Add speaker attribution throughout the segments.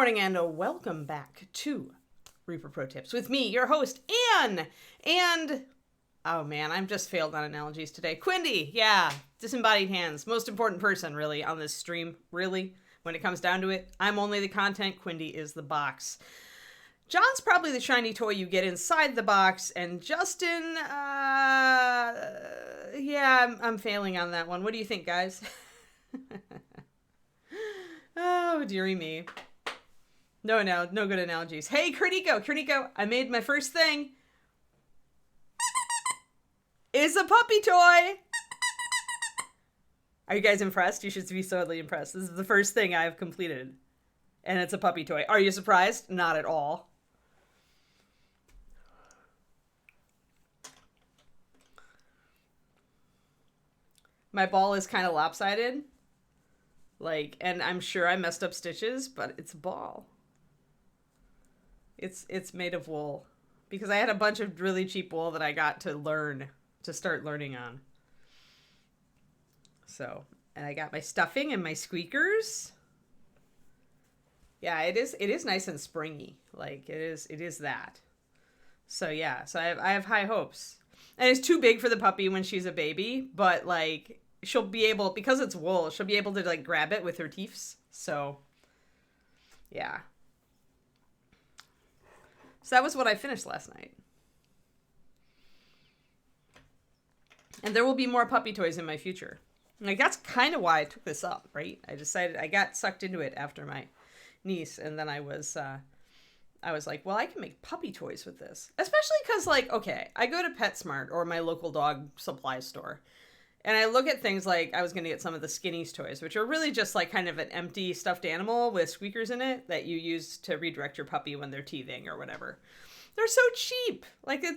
Speaker 1: morning and welcome back to Reaper Pro Tips with me, your host, Anne. And, oh man, I'm just failed on analogies today. Quindy, yeah, disembodied hands. Most important person, really, on this stream, really. When it comes down to it, I'm only the content, Quindy is the box. John's probably the shiny toy you get inside the box, and Justin, yeah, I'm failing on that one. What do you think, guys? Oh, dearie me. No good analogies. Hey, Kerniko, I made my first thing. It's a puppy toy. Are you guys impressed? You should be totally impressed. This is the first thing I've completed. And it's a puppy toy. Are you surprised? Not at all. My ball is kind of lopsided. And I'm sure I messed up stitches, but it's a ball. It's made of wool. Because I had a bunch of really cheap wool that I got to start learning on. So, and I got my stuffing and my squeakers. Yeah, it is nice and springy. It is that. So yeah, so I have high hopes. And it's too big for the puppy when she's a baby, but she'll be able, because it's wool, she'll be able to grab it with her teeths. So yeah. So that was what I finished last night. And there will be more puppy toys in my future. That's kind of why I took this up, right? I got sucked into it after my niece, and then I was like, well, I can make puppy toys with this. Especially because, okay, I go to PetSmart or my local dog supply store, and I look at things like, I was going to get some of the Skinnies toys, which are really just kind of an empty stuffed animal with squeakers in it that you use to redirect your puppy when they're teething or whatever. They're so cheap.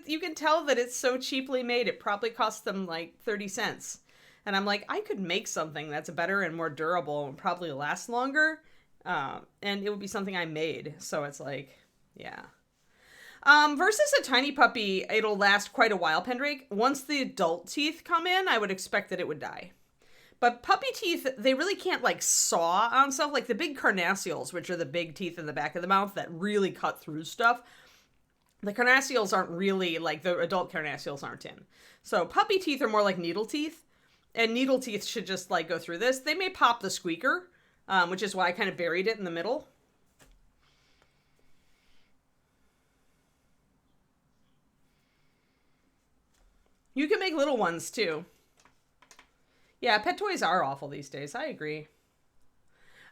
Speaker 1: You can tell that it's so cheaply made. It probably cost them 30 cents. And I'm like, I could make something that's better and more durable and probably last longer. And it would be something I made. So it's yeah. Versus a tiny puppy, it'll last quite a while, Pendrake. Once the adult teeth come in, I would expect that it would die. But puppy teeth, they really can't saw on stuff. The big carnassials, which are the big teeth in the back of the mouth that really cut through stuff. The carnassials aren't really, the adult carnassials aren't in. So puppy teeth are more like needle teeth. And needle teeth should just go through this. They may pop the squeaker, which is why I kind of buried it in the middle. You can make little ones too. Yeah, pet toys are awful these days. I agree.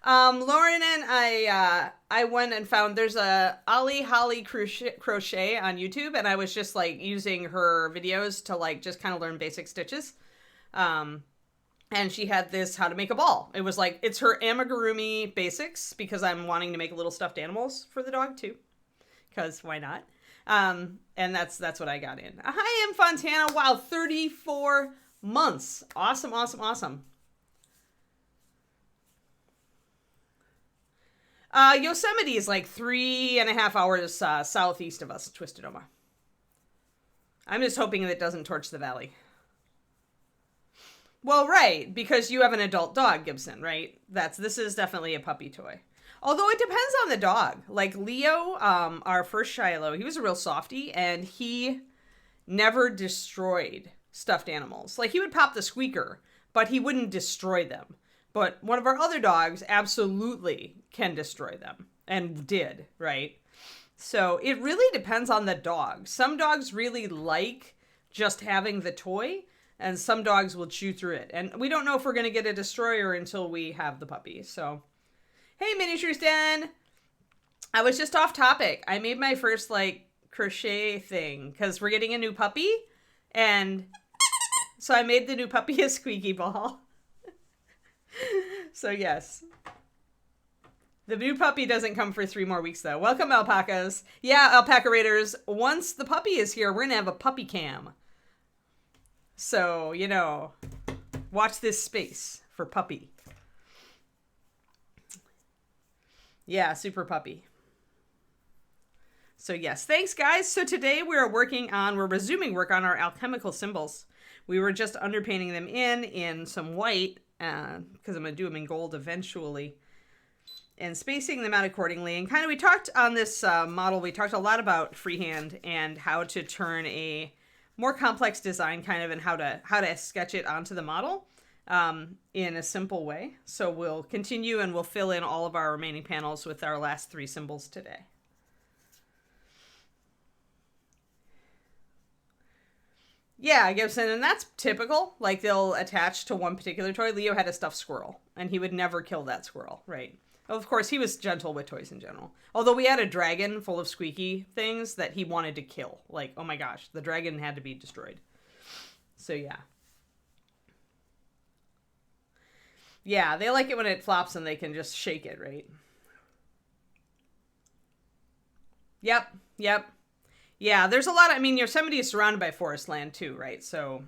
Speaker 1: Lauren and I went and found, there's a Ollie Holly crochet on YouTube, and I was just using her videos to just kind of learn basic stitches. And she had this how to make a ball. It was it's her amigurumi basics, because I'm wanting to make little stuffed animals for the dog too, because why not? And that's what I got in. Hi, M. Fontana. Wow, 34 months. Awesome. Yosemite is 3.5 hours southeast of us, Twistedoma. I'm just hoping that it doesn't torch the valley. Well, right, because you have an adult dog, Gibson, right? This is definitely a puppy toy. Although it depends on the dog. Leo, our first Shiloh, he was a real softie, and he never destroyed stuffed animals. He would pop the squeaker, but he wouldn't destroy them. But one of our other dogs absolutely can destroy them, and did, right? So it really depends on the dog. Some dogs really like just having the toy, and some dogs will chew through it. And we don't know if we're going to get a destroyer until we have the puppy. So, hey, Miniatures Den. I was just off topic. I made my first, crochet thing, because we're getting a new puppy. And so I made the new puppy a squeaky ball. So, yes. The new puppy doesn't come for 3 more weeks, though. Welcome, alpacas. Yeah, alpaca raiders. Once the puppy is here, we're going to have a puppy cam. So, watch this space for puppy. Yeah, super puppy. So yes, thanks guys. So today we're resuming work on our alchemical symbols. We were just underpainting them in some white, because I'm going to do them in gold eventually. and spacing them out accordingly. And kind of we talked on this model, we talked a lot about freehand and how to turn a more complex design kind of and how to sketch it onto the model in a simple way. So we'll continue and we'll fill in all of our remaining panels with our last 3 symbols today. Yeah, Gibson, and that's typical. Like, they'll attach to one particular toy. Leo had a stuffed squirrel, and he would never kill that squirrel, right? Well, of course, he was gentle with toys in general. Although we had a dragon full of squeaky things that he wanted to kill. Like, oh my gosh, the dragon had to be destroyed. So, yeah. Yeah, they like it when it flops and they can just shake it, right? Yep. Yeah, there's a lot of, I mean, Yosemite is surrounded by forest land too, right? So,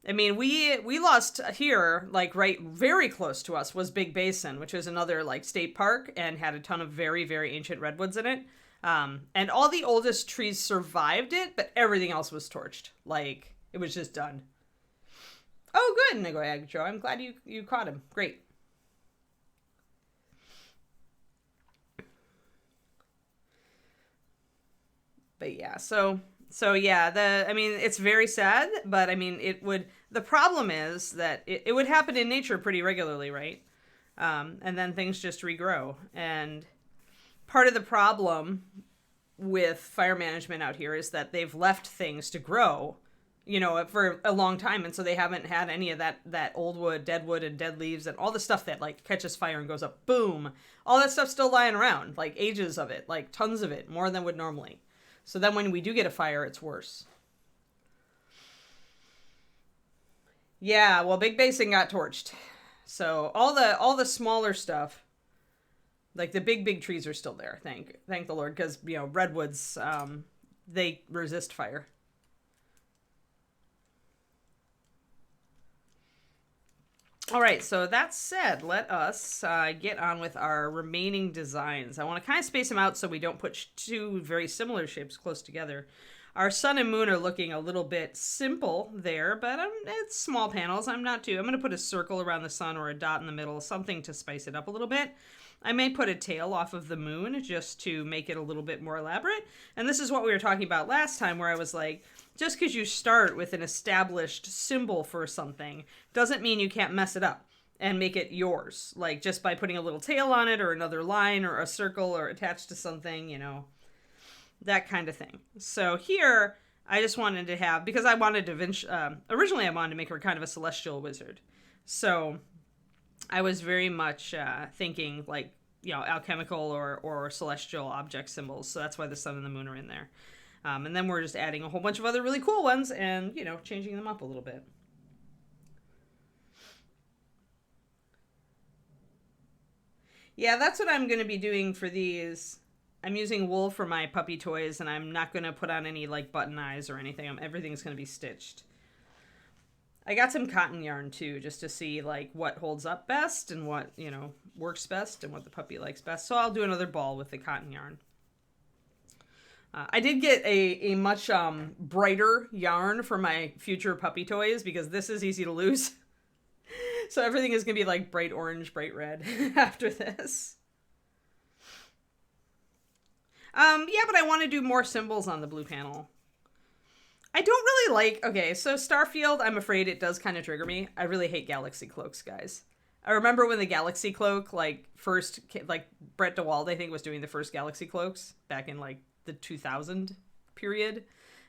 Speaker 1: I mean, we lost here, like right very close to us was Big Basin, which is another like state park and had a ton of very, very ancient redwoods in it. And all the oldest trees survived it, but everything else was torched. Like, it was just done. Oh, good, Nagoya Joe. I'm glad you caught him. Great. But yeah, so yeah, I mean, it's very sad, but I mean, the problem is that it would happen in nature pretty regularly, right? And then things just regrow. And part of the problem with fire management out here is that they've left things to grow, for a long time. And so they haven't had any of that old wood, dead wood, and dead leaves and all the stuff that like catches fire and goes up, boom. All that stuff's still lying around, like ages of it, like tons of it, more than would normally. So then when we do get a fire, it's worse. Yeah, well, Big Basin got torched. So all the smaller stuff, like the big trees are still there. Thank the Lord, because redwoods, they resist fire. All right, so that said, let us get on with our remaining designs. I want to kind of space them out so we don't put 2 very similar shapes close together. Our sun and moon are looking a little bit simple there, but it's small panels. I'm going to put a circle around the sun or a dot in the middle, something to spice it up a little bit. I may put a tail off of the moon just to make it a little bit more elaborate. And this is what we were talking about last time, where I was like, just because you start with an established symbol for something doesn't mean you can't mess it up and make it yours. Like, just by putting a little tail on it or another line or a circle or attached to something, that kind of thing. So here, I just wanted to have, because I wanted to, originally I wanted to make her kind of a celestial wizard. So I was very much thinking like, alchemical or celestial object symbols. So that's why the sun and the moon are in there. And then we're just adding a whole bunch of other really cool ones and, changing them up a little bit. Yeah, that's what I'm going to be doing for these. I'm using wool for my puppy toys, and I'm not going to put on any, like, button eyes or anything. Everything's going to be stitched. I got some cotton yarn, too, just to see, like, what holds up best and what, works best and what the puppy likes best. So I'll do another ball with the cotton yarn. I did get a much brighter yarn for my future puppy toys because this is easy to lose. So everything is going to be like bright orange, bright red after this. Yeah, but I want to do more symbols on the blue panel. I don't really like... Okay, so Starfield, I'm afraid it does kind of trigger me. I really hate Galaxy Cloaks, guys. I remember when the Galaxy Cloak, first... Brett DeWald, I think, was doing the first Galaxy Cloaks back in, the 2000 period.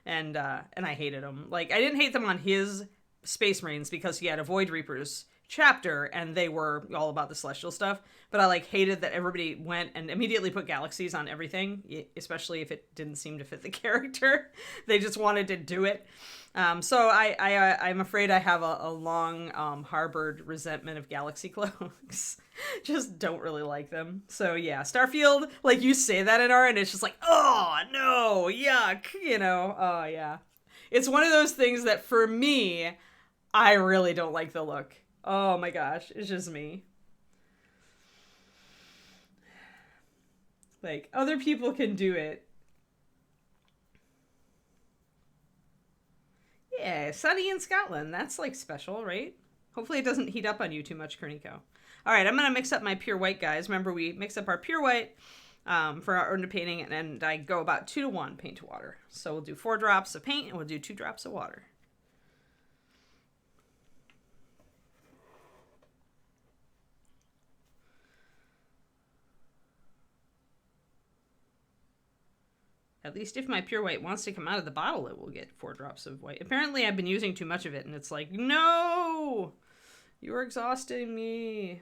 Speaker 1: And I hated them. I didn't hate them on his Space Marines because he had a Void Reapers chapter and they were all about the celestial stuff, but I hated that everybody went and immediately put galaxies on everything, especially if it didn't seem to fit the character. They just wanted to do it. So I'm afraid I have a long harbored resentment of Galaxy Cloaks. Just don't really like them. So yeah, Starfield, you say that in R and it's just oh no, yuck, oh yeah. It's one of those things that for me, I really don't like the look. Oh my gosh, it's just me. Other people can do it. Yeah, sunny in Scotland. That's, special, right? Hopefully it doesn't heat up on you too much, Kerniko. All right, I'm going to mix up my pure white, guys. Remember, we mix up our pure white for our underpainting, and I go about 2 to 1 paint to water. So we'll do 4 drops of paint, and we'll do 2 drops of water. At least if my pure white wants to come out of the bottle, it will get 4 drops of white. Apparently, I've been using too much of it, and it's like, no! You're exhausting me.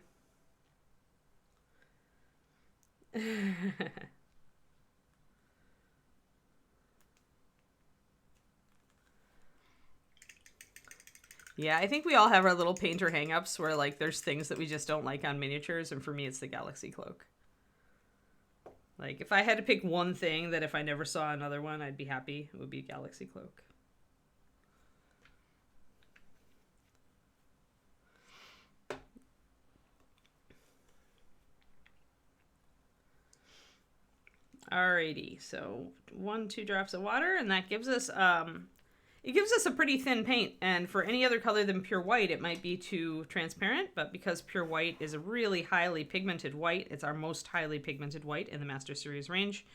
Speaker 1: Yeah, I think we all have our little painter hang-ups where, like, there's things that we just don't like on miniatures, and for me, it's the Galaxy Cloak. Like, if I had to pick one thing that if I never saw another one, I'd be happy, it would be Galaxy Cloak. Alrighty, so 1-2 drops of water, and that gives us it gives us a pretty thin paint. And for any other color than pure white, it might be too transparent, but because pure white is a really highly pigmented white, it's our most highly pigmented white in the Master Series range,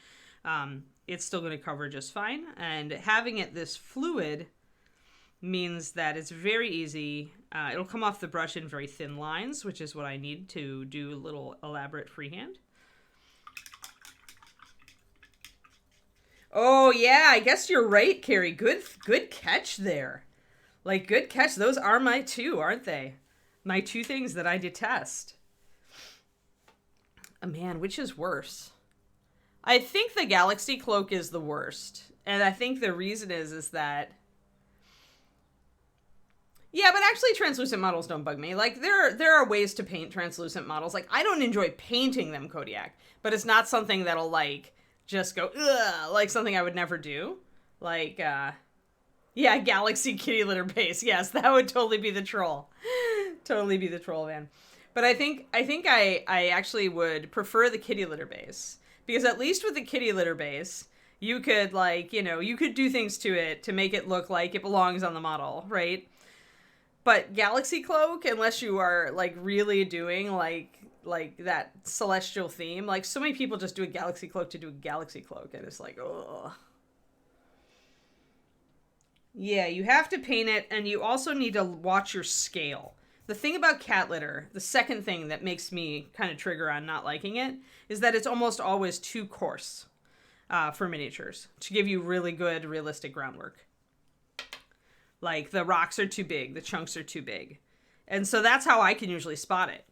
Speaker 1: it's still going to cover just fine. And having it this fluid means that it's very easy. It'll come off the brush in very thin lines, which is what I need to do a little elaborate freehand. Oh, yeah, I guess you're right, Carrie. Good catch there. Like, good catch. Those are my 2, aren't they? My 2 things that I detest. Oh, man, which is worse? I think the Galaxy Cloak is the worst. And I think the reason is that... Yeah, but actually translucent models don't bug me. Like, there are ways to paint translucent models. Like, I don't enjoy painting them, Kodiak. But it's not something that'll, like... just go, ugh, like something I would never do. Like, yeah, Galaxy kitty litter base. Yes, that would totally be the troll. Totally be the troll, man. But I think I actually would prefer the kitty litter base. Because at least with the kitty litter base, you could, like, you know, you could do things to it to make it look like it belongs on the model, right? But Galaxy Cloak, unless you are, like, really doing, like that celestial theme. Like, so many people just do a Galaxy Cloak to do a Galaxy Cloak, and it's like, ugh. Yeah, you have to paint it, and you also need to watch your scale. The thing about cat litter, the second thing that makes me kind of trigger on not liking it, is that it's almost always too coarse for miniatures to give you really good, realistic groundwork. Like, the rocks are too big, the chunks are too big. And so that's how I can usually spot it.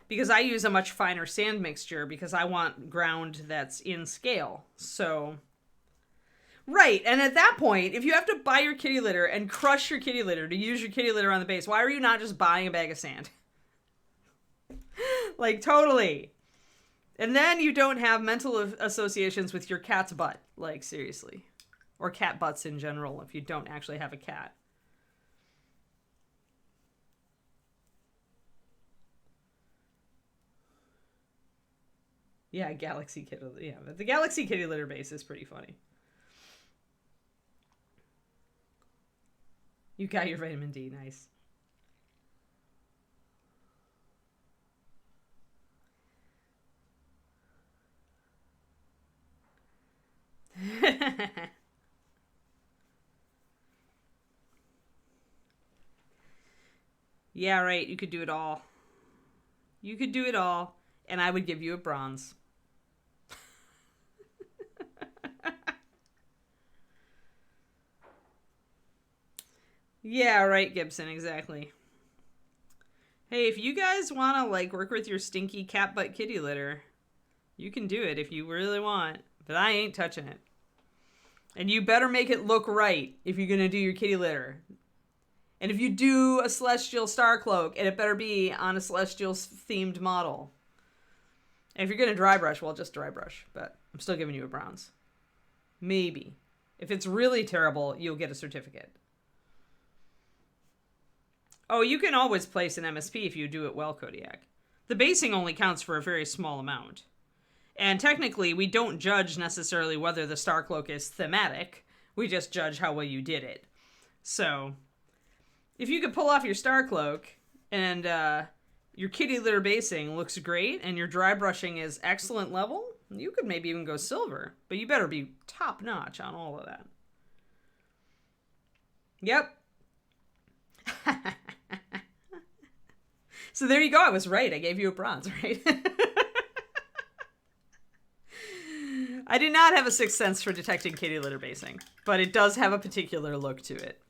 Speaker 1: Because I use a much finer sand mixture because I want ground that's in scale. So, right. And at that point, if you have to buy your kitty litter and crush your kitty litter to use your kitty litter on the base, why are you not just buying a bag of sand? Like, totally. And then you don't have mental associations with your cat's butt. Like, seriously. Or cat butts in general if you don't actually have a cat. Yeah, Galaxy Kitty. Yeah, but the Galaxy Kitty litter base is pretty funny. You got your vitamin D, nice. Yeah, right. You could do it all. You could do it all, and I would give you a bronze. Yeah, right, Gibson, exactly. Hey, if you guys want to, like, work with your stinky cat butt kitty litter, you can do it if you really want, but I ain't touching it. And you better make it look right if you're going to do your kitty litter. And if you do a Celestial Star Cloak, and it better be on a Celestial-themed model. And if you're going to dry brush, well, just dry brush, but I'm still giving you a bronze. Maybe. If it's really terrible, you'll get a certificate. Oh, you can always place an MSP if you do it well, Kodiak. The basing only counts for a very small amount. And technically, we don't judge necessarily whether the Star Cloak is thematic. We just judge how well you did it. So, if you could pull off your Star Cloak and your kitty litter basing looks great and your dry brushing is excellent level, you could maybe even go silver. But you better be top notch on all of that. Yep. So there you go. I was right. I gave you a bronze, right? I do not have a sixth sense for detecting kitty litter basing, but it does have a particular look to it.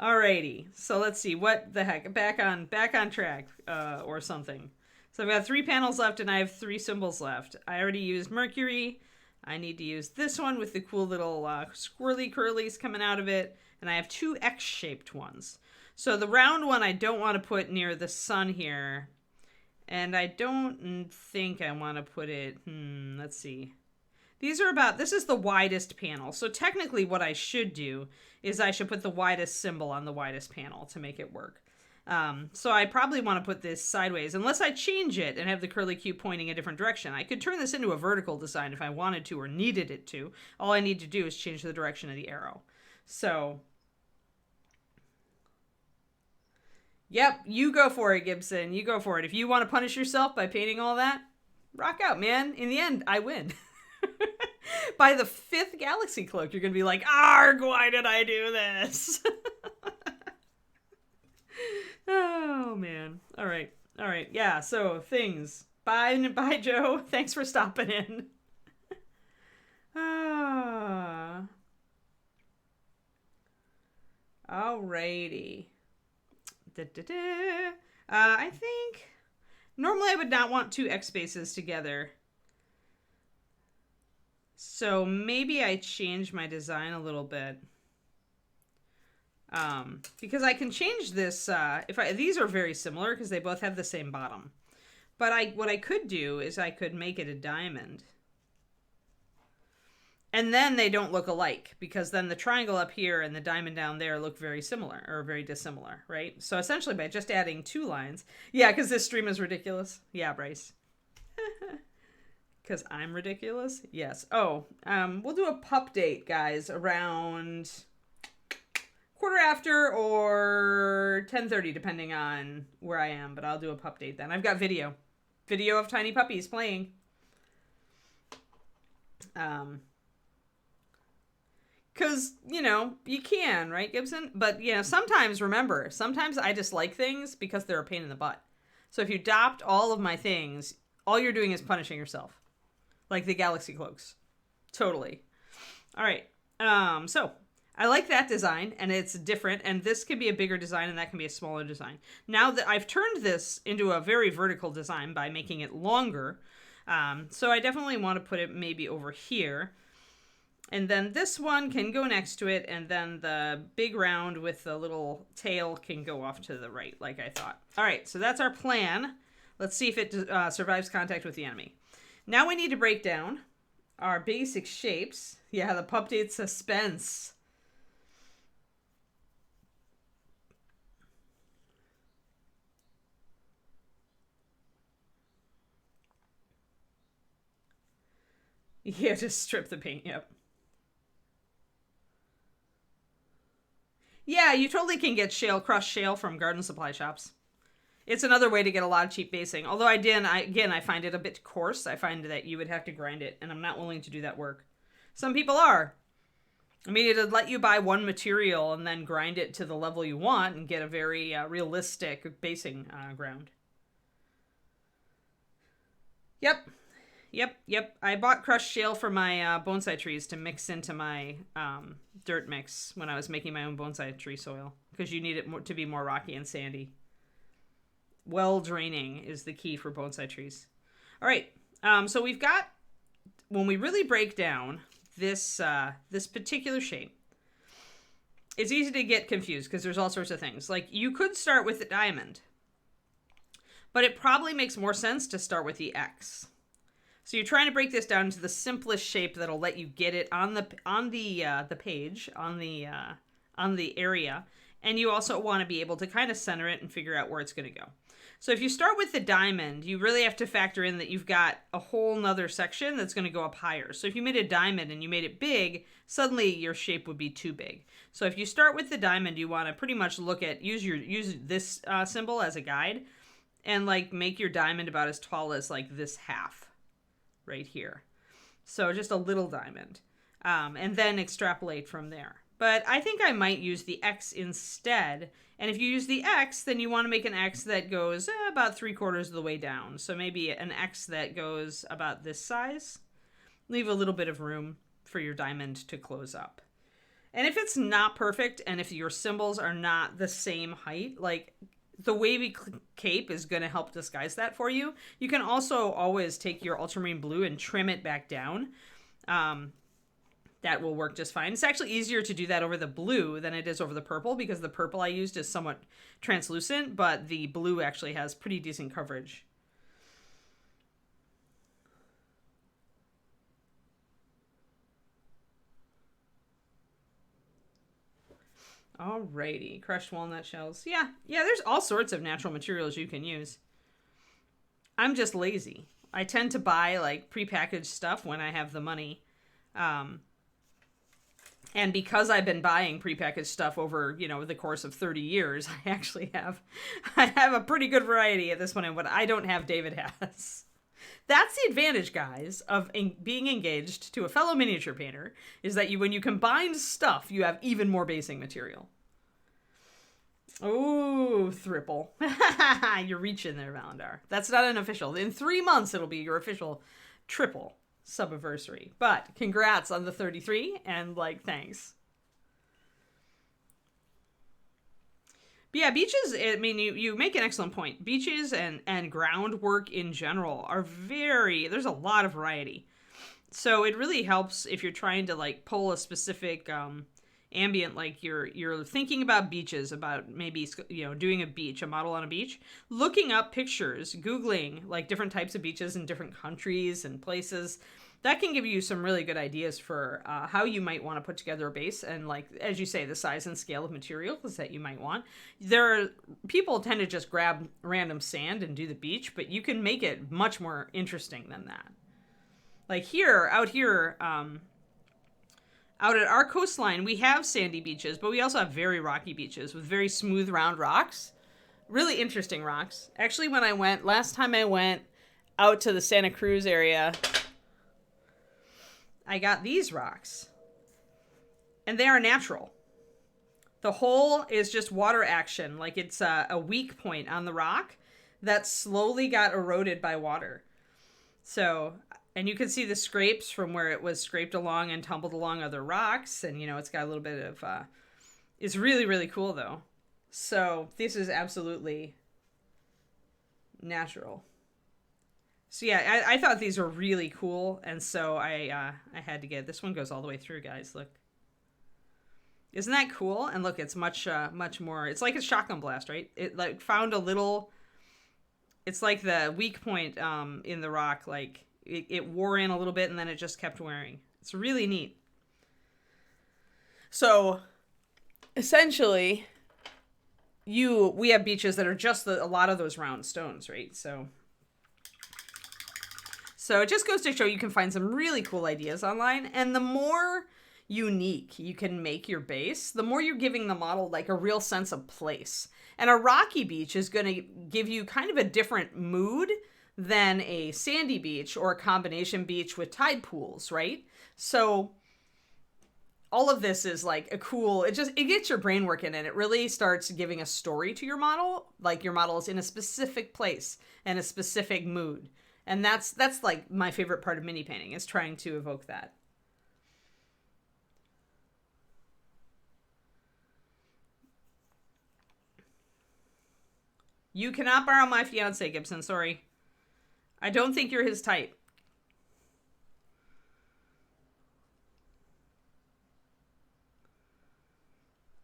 Speaker 1: Alrighty, so let's see, what the heck, back on track, or something. So I've got 3 panels left and I have 3 symbols left. I already used Mercury. I need to use this one with the cool little squirrely curlies coming out of it. And I have 2 X-shaped ones. So the round one I don't want to put near the sun here. And I don't think I want to put it, let's see. These are about, this is the widest panel. So technically what I should do is I should put the widest symbol on the widest panel to make it work. So I probably want to put this sideways, unless I change it and have the curly Q pointing a different direction. I could turn this into a vertical design if I wanted to or needed it to. All I need to do is change the direction of the arrow. So, yep, you go for it, Gibson. You go for it. If you want to punish yourself by painting all that, rock out, man. In the end, I win. By the 5th Galaxy Cloak, you're going to be like, arg, why did I do this? Oh, man. All right. Yeah, so things. Bye, Joe. Thanks for stopping in. Alrighty. I think normally I would not want 2 X spaces together. So maybe I change my design a little bit. Because I can change this, these are very similar because they both have the same bottom. But what I could do is I could make it a diamond. And then they don't look alike because then the triangle up here and the diamond down there look very similar or very dissimilar, right? So essentially by just adding 2 lines. Yeah, because this stream is ridiculous. Yeah, Bryce. Because I'm ridiculous? Yes. Oh, we'll do a pup date, guys, around 1/4 or 10:30, depending on where I am. But I'll do a pup date then. I've got video of tiny puppies playing. Because, you can, right, Gibson? But, sometimes I dislike things because they're a pain in the butt. So if you adopt all of my things, all you're doing is punishing yourself. Like the Galaxy Cloaks. Totally. All right. So I like that design, and it's different, and this can be a bigger design, and that can be a smaller design. Now that I've turned this into a very vertical design by making it longer, so I definitely want to put it maybe over here. And then this one can go next to it, and then the big round with the little tail can go off to the right, like I thought. All right, so that's our plan. Let's see if it survives contact with the enemy. Now we need to break down our basic shapes. Yeah, the pup date suspense. Yeah, just strip the paint, yep. Yeah, you totally can get crushed shale from garden supply shops. It's another way to get a lot of cheap basing. Although I find it a bit coarse. I find that you would have to grind it, and I'm not willing to do that work. Some people are. I mean, it'd let you buy one material and then grind it to the level you want and get a very realistic basing ground. Yep. I bought crushed shale for my bonsai trees to mix into my dirt mix when I was making my own bonsai tree soil. Because you need it to be more rocky and sandy. Well draining is the key for bonsai trees. All right, so we've got, when we really break down this particular shape, it's easy to get confused because there's all sorts of things. Like, you could start with the diamond, but it probably makes more sense to start with the X. So you're trying to break this down to the simplest shape that'll let you get it on the page, on the area, and you also want to be able to kind of center it and figure out where it's going to go. So if you start with the diamond, you really have to factor in that you've got a whole nother section that's going to go up higher. So if you made a diamond and you made it big, suddenly your shape would be too big. So if you start with the diamond, you want to pretty much use this symbol as a guide. and like make your diamond about as tall as like this half right here. So just a little diamond. And then extrapolate from there. But I think I might use the X instead. And if you use the X, then you want to make an X that goes about 3/4 of the way down. So maybe an X that goes about this size. Leave a little bit of room for your diamond to close up. And if it's not perfect, and if your symbols are not the same height, like the wavy cape is going to help disguise that for you. You can also always take your ultramarine blue and trim it back down. That will work just fine. It's actually easier to do that over the blue than it is over the purple, because the purple I used is somewhat translucent, but the blue actually has pretty decent coverage. Alrighty, crushed walnut shells. Yeah, there's all sorts of natural materials you can use. I'm just lazy. I tend to buy like prepackaged stuff when I have the money. And because I've been buying prepackaged stuff over, the course of 30 years, I actually have a pretty good variety at this point, and what I don't have, David has. That's the advantage, guys, of being engaged to a fellow miniature painter, is that when you combine stuff, you have even more basing material. Oh, Thripple. You're reaching there, Valandar. That's not an official. In 3 months, it'll be your official triple subiversary. But congrats on the 33, and, thanks. But yeah, beaches, I mean, you make an excellent point. Beaches and groundwork in general are there's a lot of variety. So it really helps if you're trying to, pull a specific ambient, like you're thinking about beaches, about maybe, doing a model on a beach, looking up pictures, Googling, different types of beaches in different countries and places. That can give you some really good ideas for how you might want to put together a base, and as you say, the size and scale of materials that you might want. People tend to just grab random sand and do the beach, but you can make it much more interesting than that. Out at our coastline, we have sandy beaches, but we also have very rocky beaches with very smooth, round rocks. Really interesting rocks. Actually, last time I went out to the Santa Cruz area, I got these rocks, and they are natural. The hole is just water action, it's a weak point on the rock that slowly got eroded by water. So, and you can see the scrapes from where it was scraped along and tumbled along other rocks, and it's got a little bit of, it's really, really cool though. So this is absolutely natural. So yeah, I thought these were really cool, and so I had to get this one. Goes all the way through, guys. Look, isn't that cool? And look, it's much more. It's like a shotgun blast, right? It found a little. It's like the weak point in the rock. It wore in a little bit, and then it just kept wearing. It's really neat. So essentially, we have beaches that are just a lot of those round stones, right? So it just goes to show you can find some really cool ideas online, and the more unique you can make your base, the more you're giving the model a real sense of place. And a rocky beach is going to give you kind of a different mood than a sandy beach or a combination beach with tide pools, right? So all of this is a cool, it gets your brain working, and it really starts giving a story to your model, your model is in a specific place and a specific mood. And that's my favorite part of mini painting, is trying to evoke that. You cannot borrow my fiance, Gibson. Sorry. I don't think you're his type.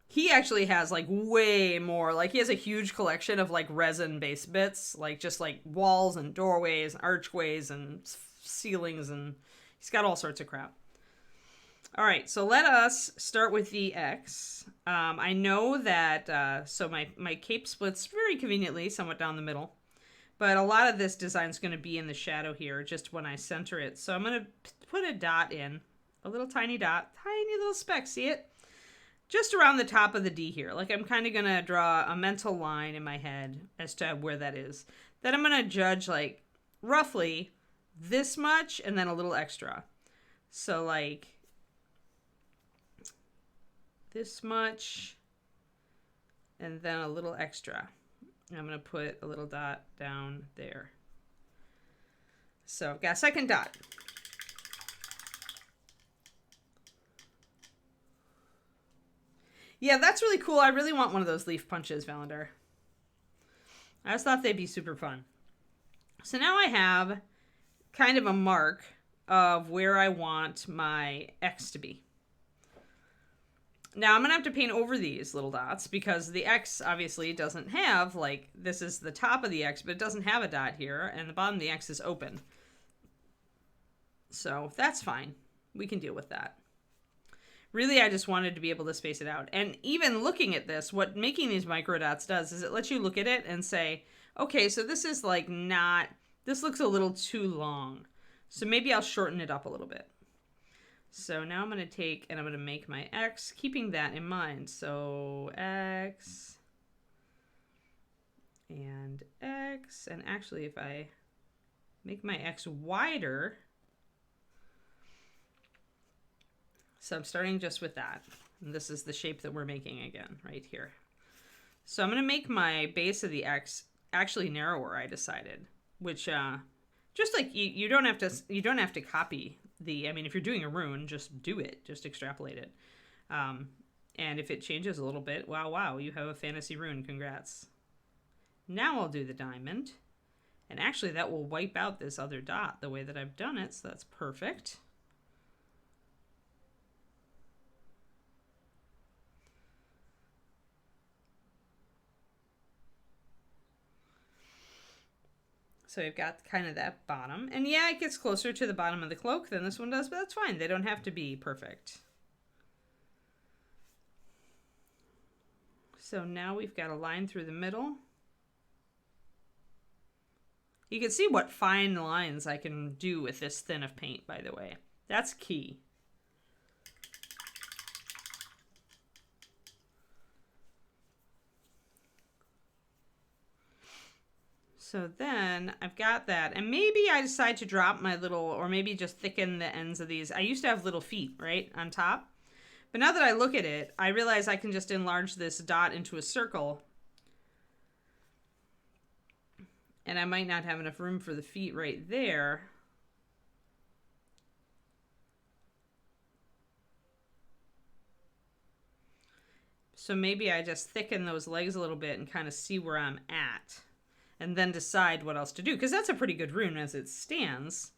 Speaker 1: He actually has way more, he has a huge collection of resin base bits, just walls and doorways and archways and ceilings, and he's got all sorts of crap. All right, so let us start with the X. I know that, so my cape splits very conveniently somewhat down the middle, but a lot of this design is going to be in the shadow here, just when I center it. So I'm going to put a dot in, a little tiny dot, tiny little speck, see it? Just around the top of the D here. I'm kind of going to draw a mental line in my head as to where that is. Then I'm going to judge like roughly this much and then a little extra. So like this much and then a little extra. I'm going to put a little dot down there. So I've got a second dot. Yeah, that's really cool. I really want one of those leaf punches, Valendar. I just thought they'd be super fun. So now I have kind of a mark of where I want my X to be. Now I'm going to have to paint over these little dots because the X obviously doesn't have, like, this is the top of the X, but it doesn't have a dot here, and the bottom of the X is open. So that's fine. We can deal with that. Really, I just wanted to be able to space it out. And even looking at this, what making these micro dots does is it lets you look at it and say, okay, so this is like not, this looks a little too long. So maybe I'll shorten it up a little bit. So now I'm going to take and I'm going to make my X, keeping that in mind. So X and X. And actually, if I make my X wider, so I'm starting just with that. And this is the shape that we're making again, right here. So I'm going to make my base of the X actually narrower, I decided, which just like you don't have to copy the, I mean, if you're doing a rune, just do it, just extrapolate it. And if it changes a little bit, wow, you have a fantasy rune, congrats. Now I'll do the diamond. And actually that will wipe out this other dot the way that I've done it, so that's perfect. So we've got kind of that bottom. And yeah, it gets closer to the bottom of the cloak than this one does, but that's fine. They don't have to be perfect. So now we've got a line through the middle. You can see what fine lines I can do with this thin of paint, by the way. That's key. So then I've got that, and maybe I decide to drop my little, or maybe just thicken the ends of these. I used to have little feet, right, on top. But now that I look at it, I realize I can just enlarge this dot into a circle. And I might not have enough room for the feet right there. So maybe I just thicken those legs a little bit and kind of see where I'm at. And then decide what else to do. Because that's a pretty good rune as it stands.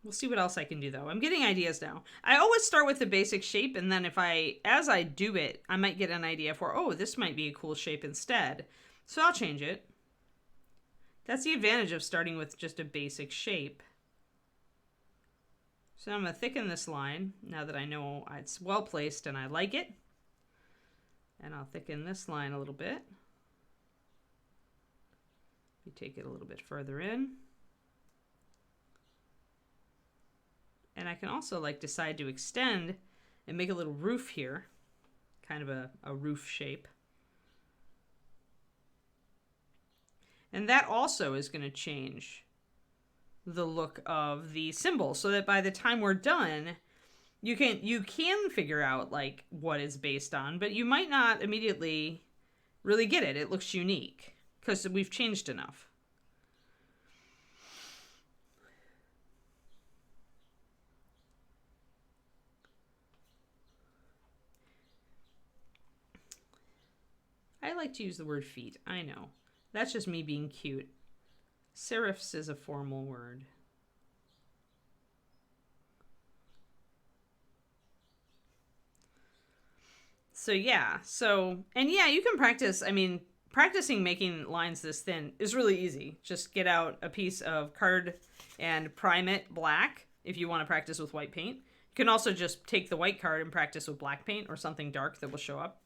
Speaker 1: We'll see what else I can do, though. I'm getting ideas now. I always start with the basic shape, and then as I do it, I might get an idea for, oh, this might be a cool shape instead. So I'll change it. That's the advantage of starting with just a basic shape. So I'm going to thicken this line, now that I know it's well placed and I like it. And I'll thicken this line a little bit. You take it a little bit further in. And I can also decide to extend and make a little roof here, kind of a roof shape. And that also is going to change the look of the symbol so that by the time we're done, you can figure out what it's based on, but you might not immediately really get it. It looks unique because we've changed enough. I like to use the word feet. I know. That's just me being cute. Serifs is a formal word. So yeah. And yeah, you can practice. I mean, practicing making lines this thin is really easy. Just get out a piece of card and prime it black if you want to practice with white paint. You can also just take the white card and practice with black paint or something dark that will show up.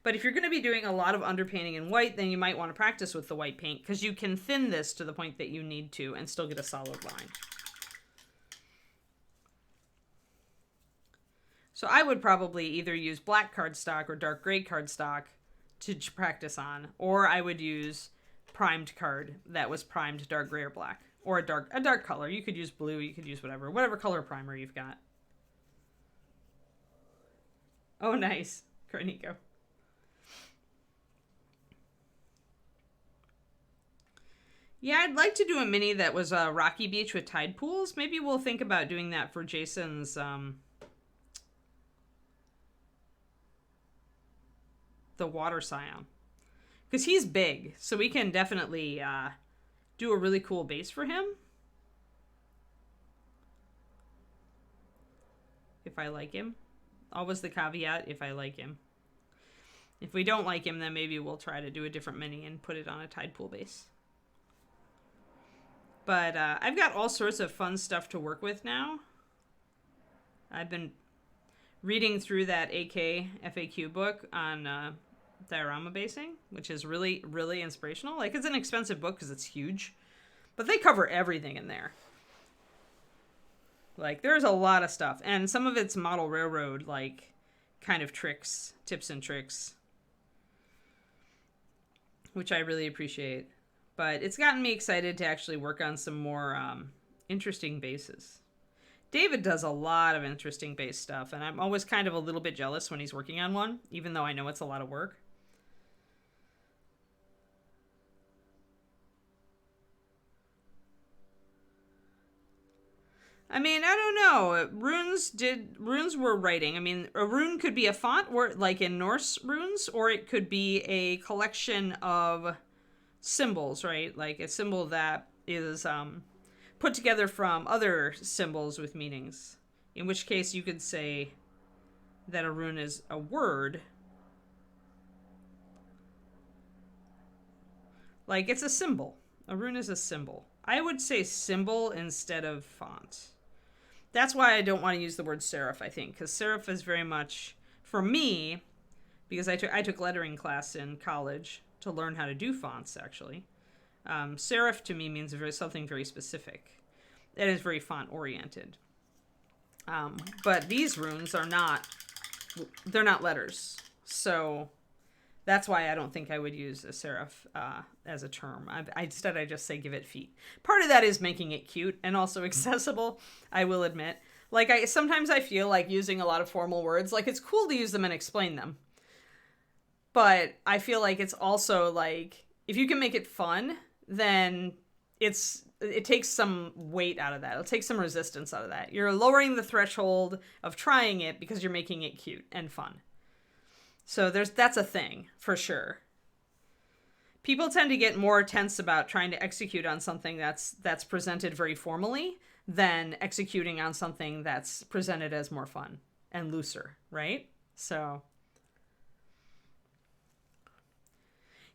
Speaker 1: But if you're going to be doing a lot of underpainting in white, then you might want to practice with the white paint because you can thin this to the point that you need to and still get a solid line. So I would probably either use black cardstock or dark gray cardstock to practice on, or I would use primed card that was primed dark gray or black. Or a dark color. You could use blue, you could use whatever color primer you've got. Oh, nice. Carnico. Yeah, I'd like to do a mini that was a rocky beach with tide pools. Maybe we'll think about doing that for Jason's the water scion. Because he's big, so we can definitely do a really cool base for him. If I like him. Always the caveat, if I like him. If we don't like him, then maybe we'll try to do a different mini and put it on a tide pool base. But I've got all sorts of fun stuff to work with now. I've been reading through that AK FAQ book on diorama basing, which is really, really inspirational. Like, it's an expensive book because it's huge. But they cover everything in there. Like, there's a lot of stuff. And some of it's model railroad, like, kind of tricks, tips and tricks. Which I really appreciate. But it's gotten me excited to actually work on some more interesting bases. David does a lot of interesting base stuff, and I'm always kind of a little bit jealous when he's working on one, even though I know it's a lot of work. I mean, I don't know. Runes were writing. I mean, a rune could be a font, or like in Norse runes, or it could be a collection of symbols, right? Like a symbol that is put together from other symbols with meanings. In which case you could say that a rune is a word. Like, it's a symbol. A rune is a symbol. I would say symbol instead of font. That's why I don't want to use the word serif, I think. Because serif is very much, for me, because I took lettering class in college to learn how to do fonts, actually. Serif to me means something very specific. It is very font-oriented. But these runes are not, they're not letters. So that's why I don't think I would use a serif as a term. Instead, I just say give it feet. Part of that is making it cute and also accessible, I will admit. Like, sometimes I feel like using a lot of formal words. Like, it's cool to use them and explain them. But I feel like it's also like, if you can make it fun, then it takes some weight out of that. It'll take some resistance out of that. You're lowering the threshold of trying it because you're making it cute and fun. So that's a thing, for sure. People tend to get more tense about trying to execute on something that's presented very formally than executing on something that's presented as more fun and looser, right? So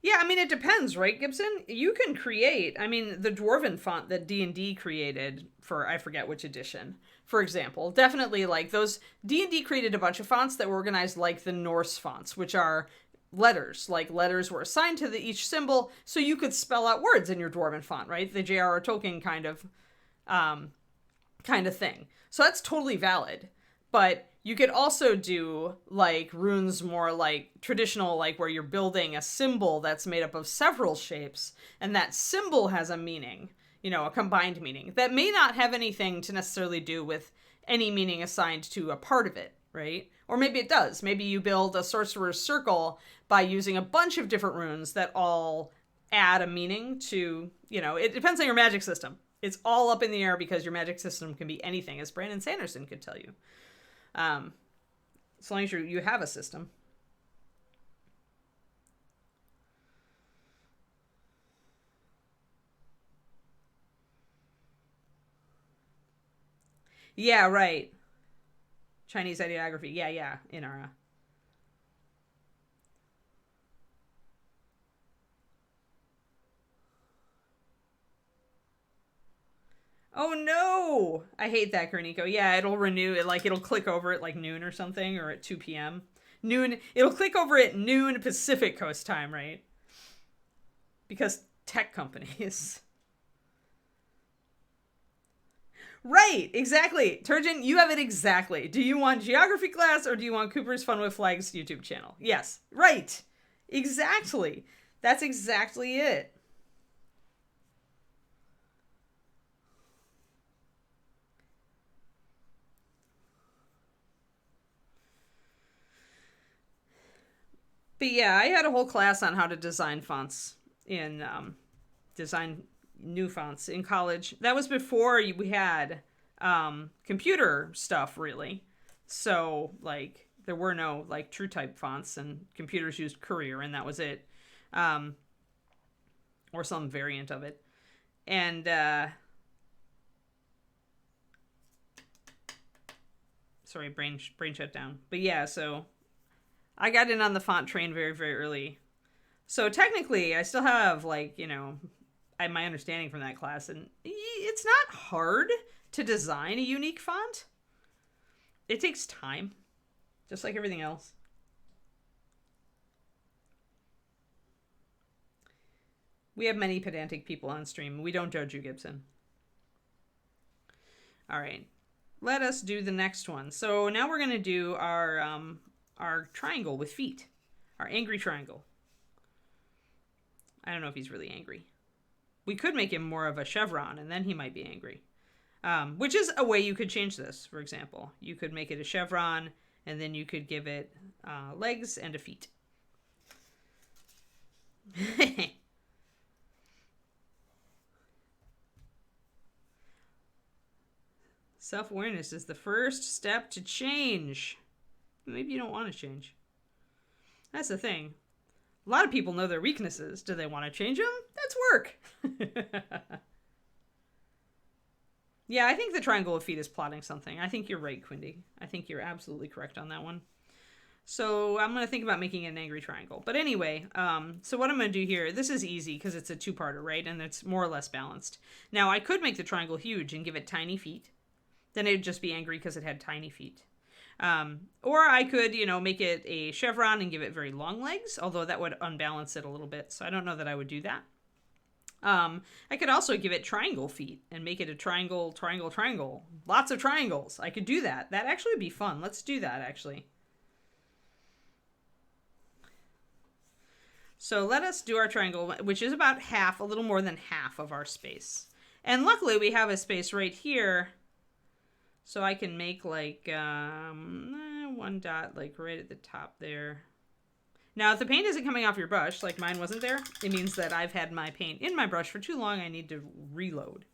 Speaker 1: yeah, I mean, it depends, right, Gibson? You can create, I mean, the Dwarven font that D&D created for, I forget which edition, for example, definitely, like, those, D&D created a bunch of fonts that were organized like the Norse fonts, which are letters. Like, letters were assigned to each symbol, so you could spell out words in your Dwarven font, right? The J.R.R. Tolkien kind of thing. So that's totally valid. But you could also do, like, runes more like traditional, like where you're building a symbol that's made up of several shapes, and that symbol has a meaning, you know, a combined meaning that may not have anything to necessarily do with any meaning assigned to a part of it, right? Or maybe it does. Maybe you build a sorcerer's circle by using a bunch of different runes that all add a meaning to, you know, it depends on your magic system. It's all up in the air because your magic system can be anything, as Brandon Sanderson could tell you. As long as you have a system. Yeah, right. Chinese ideography. Yeah, in our... Oh no! I hate that, Carnico. Yeah, it'll renew it, like, it'll click over at like noon or something, or at 2 p.m. Noon, it'll click over at noon Pacific Coast time, right? Because tech companies. Right, exactly. Turgeon, you have it exactly. Do you want geography class or do you want Cooper's Fun with Flags YouTube channel? Yes, right. Exactly. That's exactly it. But yeah, I had a whole class on how to design fonts in design new fonts in college. That was before we had computer stuff, really. So like there were no like true type fonts, and computers used Courier, and that was it, or some variant of it. And sorry, brain shut down. But yeah, so I got in on the font train very, very early. So technically, I still have like, you know, my understanding from that class, and it's not hard to design a unique font. It takes time, just like everything else. We have many pedantic people on stream. We don't judge you, Gibson. All right, let us do the next one. So now we're gonna do our triangle with feet, our angry triangle. I don't know if he's really angry. We could make him more of a chevron, and then he might be angry. Which is a way you could change this, for example. You could make it a chevron, and then you could give it legs and a feet. Self-awareness is the first step to change. Maybe you don't want to change. That's the thing. A lot of people know their weaknesses. Do they want to change them? That's work. Yeah, I think the triangle of feet is plotting something. I think you're right, Quindy. I think you're absolutely correct on that one. So I'm going to think about making an angry triangle. But anyway, so what I'm going to do here, this is easy because it's a two-parter, right? And it's more or less balanced. Now, I could make the triangle huge and give it tiny feet. Then it would just be angry because it had tiny feet. Or I could, you know, make it a chevron and give it very long legs, although that would unbalance it a little bit. So I don't know that I would do that. I could also give it triangle feet and make it a triangle, triangle, triangle. Lots of triangles. I could do that. That actually would be fun. Let's do that, actually. So let us do our triangle, which is about half, a little more than half of our space. And luckily we have a space right here. So I can make like one dot like right at the top there. Now, if the paint isn't coming off your brush, like mine wasn't there, it means that I've had my paint in my brush for too long. I need to reload.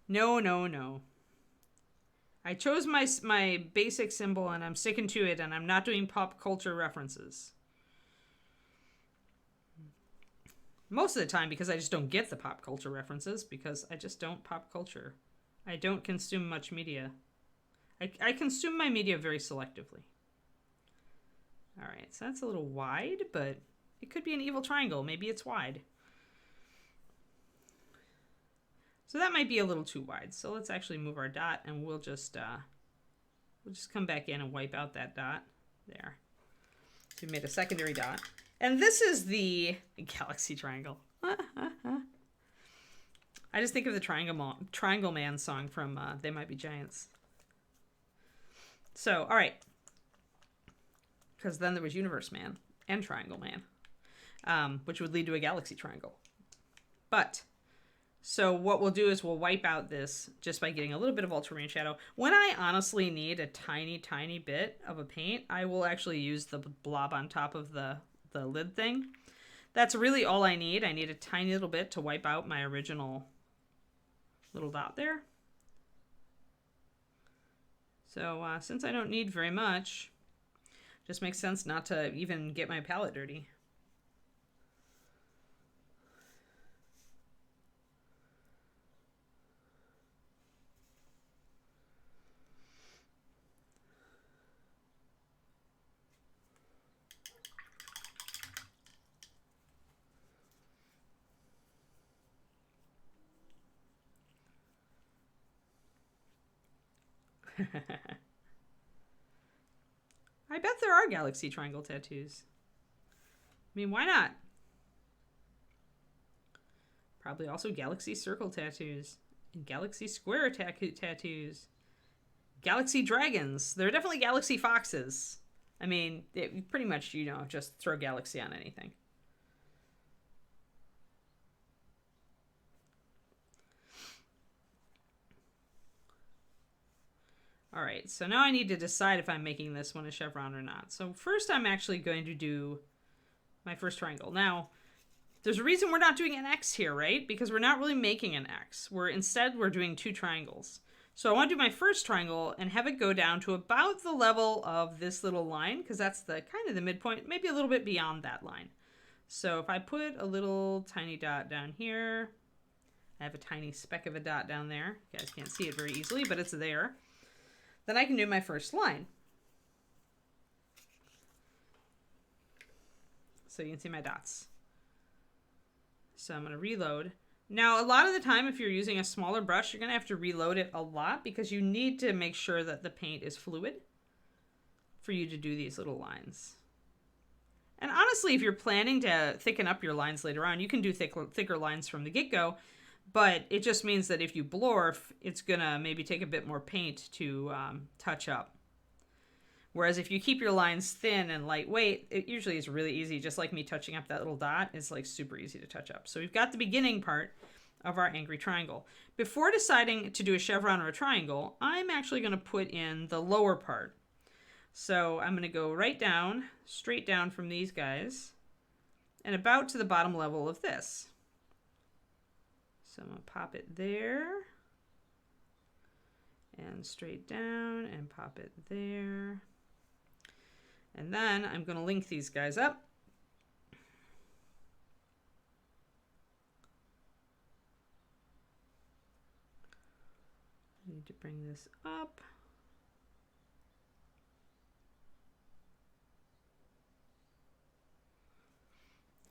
Speaker 1: No, no, no. I chose my basic symbol and I'm sticking to it, and I'm not doing pop culture references. Most of the time because I just don't get the pop culture references, because I just don't pop culture. I don't consume much media. I consume my media very selectively. All right, so that's a little wide, but it could be an evil triangle. Maybe it's wide. So that might be a little too wide. So let's actually move our dot, and we'll just come back in and wipe out that dot there. So we made a secondary dot. And this is the galaxy triangle. I just think of the Triangle Man song from They Might Be Giants. So, all right. Because then there was Universe Man and Triangle Man, which would lead to a galaxy triangle. But, so what we'll do is we'll wipe out this just by getting a little bit of ultramarine shadow. When I honestly need a tiny, tiny bit of a paint, I will actually use the blob on top of the lid thing. That's really all I need. I need a tiny little bit to wipe out my original little dot there. So since I don't need very much, just makes sense not to even get my palette dirty. I bet there are galaxy triangle tattoos. I mean, why not? Probably also galaxy circle tattoos and galaxy square tattoos. Galaxy dragons. There are definitely galaxy foxes. I mean, pretty much, you know, just throw galaxy on anything. All right, so now I need to decide if I'm making this one a chevron or not. So first I'm actually going to do my first triangle. Now, there's a reason we're not doing an X here, right? Because we're not really making an X. Instead we're doing 2 triangles. So I want to do my first triangle and have it go down to about the level of this little line, because that's the kind of the midpoint, maybe a little bit beyond that line. So if I put a little tiny dot down here, I have a tiny speck of a dot down there. You guys can't see it very easily, but it's there. Then I can do my first line. So you can see my dots. So I'm going to reload. Now, a lot of the time, if you're using a smaller brush, you're going to have to reload it a lot because you need to make sure that the paint is fluid for you to do these little lines. And honestly, if you're planning to thicken up your lines later on, you can do thicker lines from the get-go, but it just means that if you blorf, it's going to maybe take a bit more paint to touch up. Whereas if you keep your lines thin and lightweight, it usually is really easy. Just like me touching up that little dot, it's like super easy to touch up. So we've got the beginning part of our angry triangle. Before deciding to do a chevron or a triangle, I'm actually going to put in the lower part. So I'm going to go right down, straight down from these guys, and about to the bottom level of this. So I'm going to pop it there, and straight down, and pop it there. And then I'm going to link these guys up. I need to bring this up.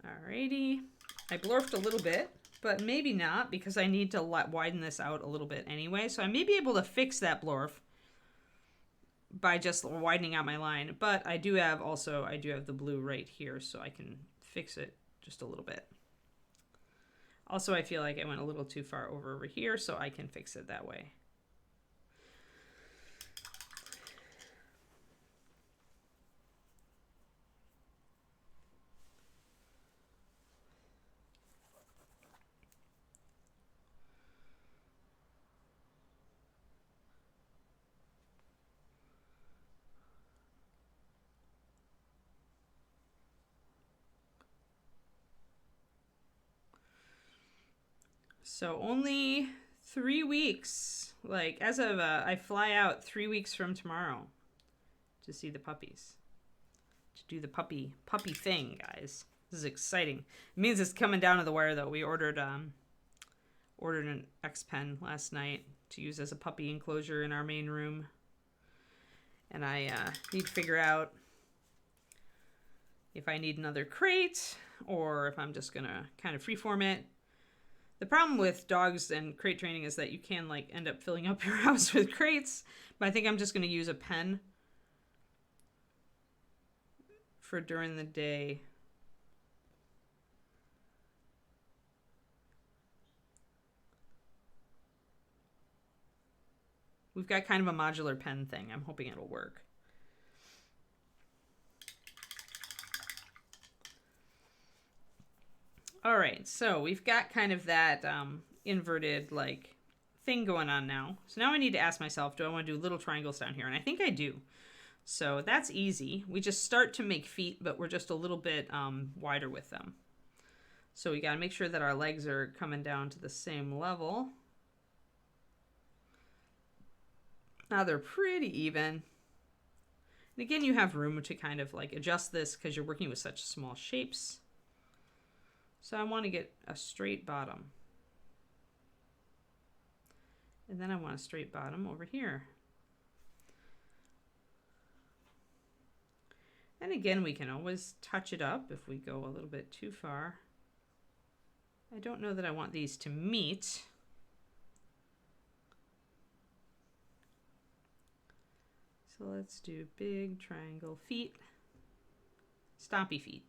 Speaker 1: Alrighty. I blurfed a little bit, but maybe not because I need to widen this out a little bit anyway. So I may be able to fix that blurf by just widening out my line, but I do have the blue right here, so I can fix it just a little bit. Also, I feel like I went a little too far over here, so I can fix it that way. So only 3 weeks, like as of, I fly out 3 weeks from tomorrow to see the puppies, to do the puppy thing, guys. This is exciting. It means it's coming down to the wire though. We ordered an X pen last night to use as a puppy enclosure in our main room. And I need to figure out if I need another crate or if I'm just gonna kind of freeform it. The problem with dogs and crate training is that you can like end up filling up your house with crates, but I think I'm just going to use a pen for during the day. We've got kind of a modular pen thing. I'm hoping it'll work. All right, so we've got kind of that inverted like thing going on now. So now I need to ask myself, do I want to do little triangles down here? And I think I do. So that's easy. We just start to make feet, but we're just a little bit wider with them. So we got to make sure that our legs are coming down to the same level. Now they're pretty even. And again, you have room to kind of like adjust this because you're working with such small shapes. So I want to get a straight bottom. And then I want a straight bottom over here. And again, we can always touch it up if we go a little bit too far. I don't know that I want these to meet. So let's do big triangle feet, stompy feet.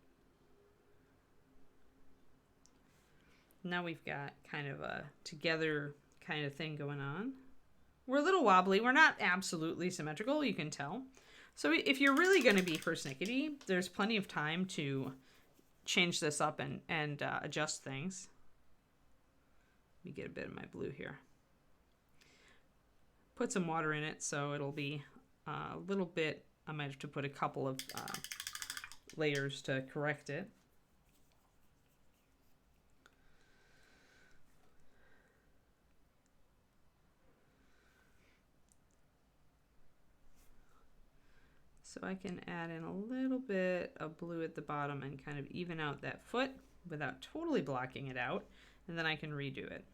Speaker 1: Now we've got kind of a together kind of thing going on. We're a little wobbly. We're not absolutely symmetrical, you can tell. So if you're really going to be persnickety, there's plenty of time to change this up and adjust things. Let me get a bit of my blue here. put some water in it, so it'll be a little bit, I might have to put a couple of layers to correct it. So I can add in a little bit of blue at the bottom and kind of even out that foot without totally blocking it out, and then I can redo it.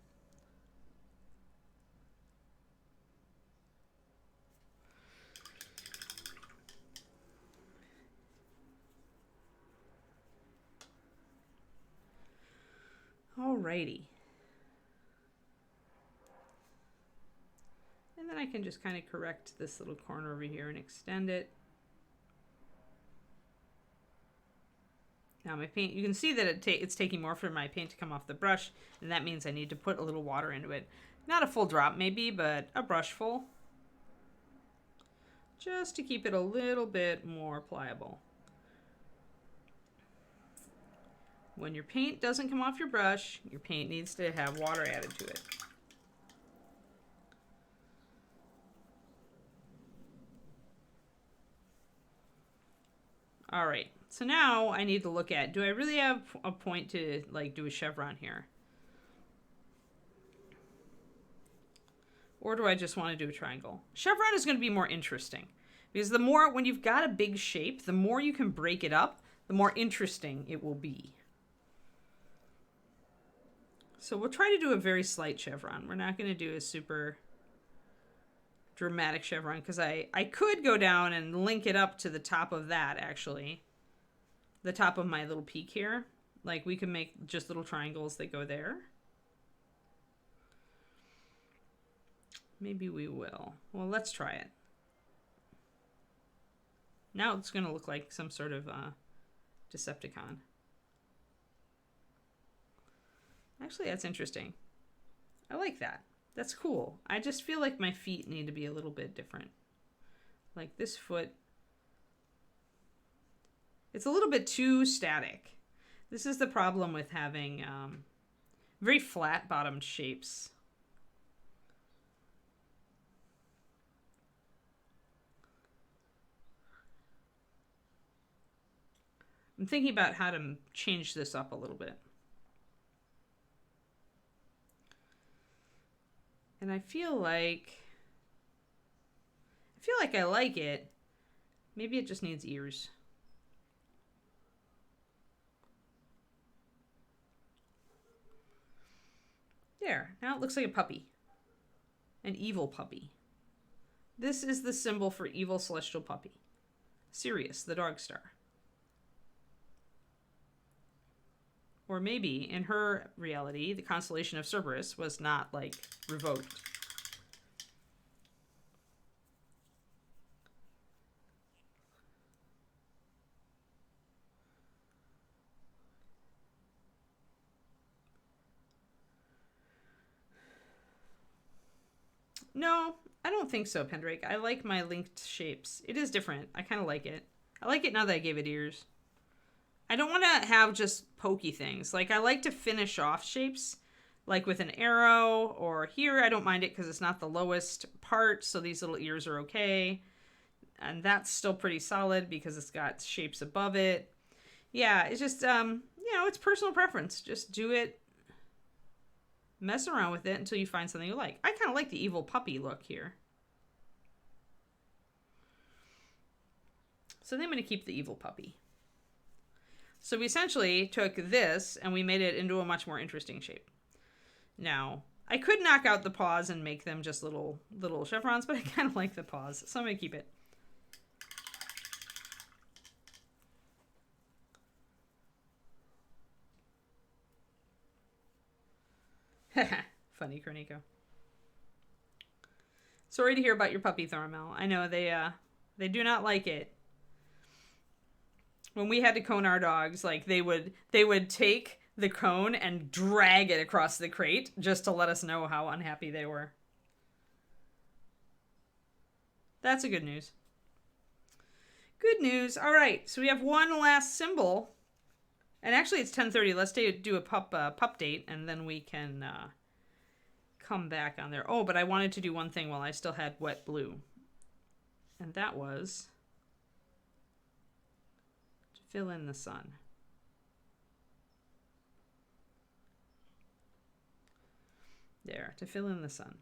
Speaker 1: Alrighty. And then I can just kind of correct this little corner over here and extend it. Now my paint, you can see that it's taking more for my paint to come off the brush, and that means I need to put a little water into it. Not a full drop maybe, but a brush full. Just to keep it a little bit more pliable. When your paint doesn't come off your brush, your paint needs to have water added to it. All right, so now I need to look at, do I really have a point to like do a chevron here? Or do I just want to do a triangle? Chevron is going to be more interesting because the more, when you've got a big shape, the more you can break it up, the more interesting it will be. So we'll try to do a very slight chevron. We're not going to do a super dramatic chevron because I could go down and link it up to the top of that, actually. The top of my little peak here. Like we can make just little triangles that go there. Maybe we will. Well, let's try it. Now it's going to look like some sort of Decepticon. Actually, that's interesting. I like that. That's cool. I just feel like my feet need to be a little bit different. Like this foot. It's a little bit too static. This is the problem with having very flat bottomed shapes. I'm thinking about how to change this up a little bit. And I feel like I like it. Maybe it just needs ears. There, now it looks like a puppy. An evil puppy. This is the symbol for evil celestial puppy. Sirius, the dog star. Or maybe, in her reality, the constellation of Cerberus was not, like, revoked. No, I don't think so, Pendrake. I like my linked shapes. It is different. I kind of like it. I like it now that I gave it ears. I don't want to have just pokey things. Like, I like to finish off shapes, like with an arrow, or here I don't mind it because it's not the lowest part, so these little ears are okay. And that's still pretty solid because it's got shapes above it. Yeah, it's just, you know, it's personal preference. Just do it. Mess around with it until you find something you like. I kind of like the evil puppy look here. So then I'm going to keep the evil puppy. So we essentially took this and we made it into a much more interesting shape. Now, I could knock out the paws and make them just little chevrons, but I kind of like the paws, so I'm going to keep it. Funny, Cornico. Sorry to hear about your puppy, Thormel. I know they do not like it. When we had to cone our dogs, like they would take the cone and drag it across the crate just to let us know how unhappy they were. That's a good news. Good news. All right, so we have one last symbol. And actually it's 10:30. Let's do a pup date, and then we can come back on there. Oh, but I wanted to do one thing while I still had wet blue. And that was to fill in the sun. There, to fill in the sun.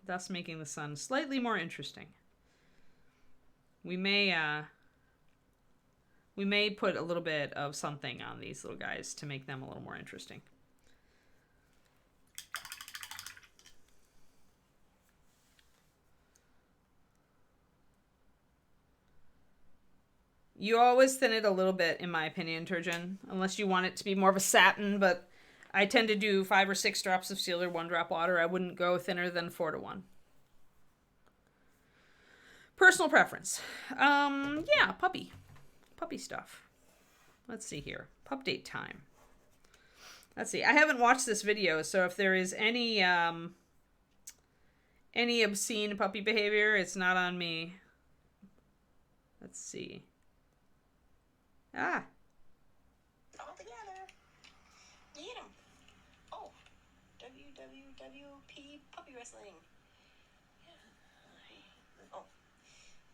Speaker 1: Thus making the sun slightly more interesting. We may put a little bit of something on these little guys to make them a little more interesting. You always thin it a little bit, in my opinion, Turgeon, unless you want it to be more of a satin, but I tend to do 5 or 6 drops of sealer, 1 drop water. I wouldn't go thinner than 4 to 1. Personal preference. Yeah, puppy stuff. Let's see here. Pup date time. Let's see. I haven't watched this video, so if there is any obscene puppy behavior, it's not on me. Let's see. Ah.
Speaker 2: All together. Get him. Oh. WWWP puppy wrestling. Yeah. Oh.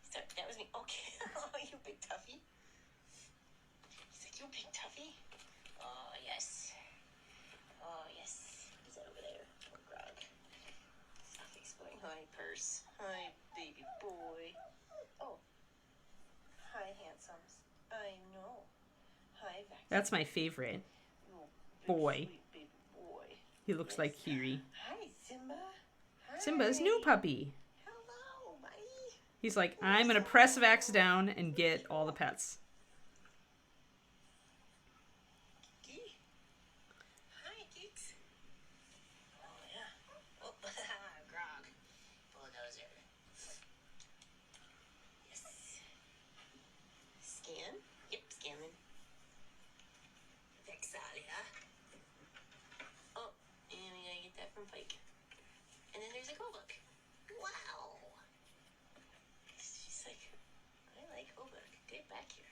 Speaker 2: So that was me. Okay. Oh, you big toughie. He's like, you big toughie. Oh, yes. Oh, yes. What is that over there? Oh, Grog. Stop exploding. Hi, purse. Hi, baby boy. Oh. Hi, handsomes. I know. Hi, Vex.
Speaker 1: That's my favorite.
Speaker 2: Oh,
Speaker 1: boy.
Speaker 2: Sweet baby boy.
Speaker 1: He looks like Kiri.
Speaker 2: Hi, Simba. Hi.
Speaker 1: Simba's new puppy.
Speaker 2: Hello, buddy.
Speaker 1: He's like, I'm going to press Vax down and get all the pets.
Speaker 2: Kiki. Hi, Geeks. Oh, yeah. Oh, Grog. Bulldozer. Yes. Scan. Yep, scanning. Vexalia. Oh, and we gotta get that from Pike. And then there's a Hobuk. Wow. She's like, I like Hobuk. Get back here.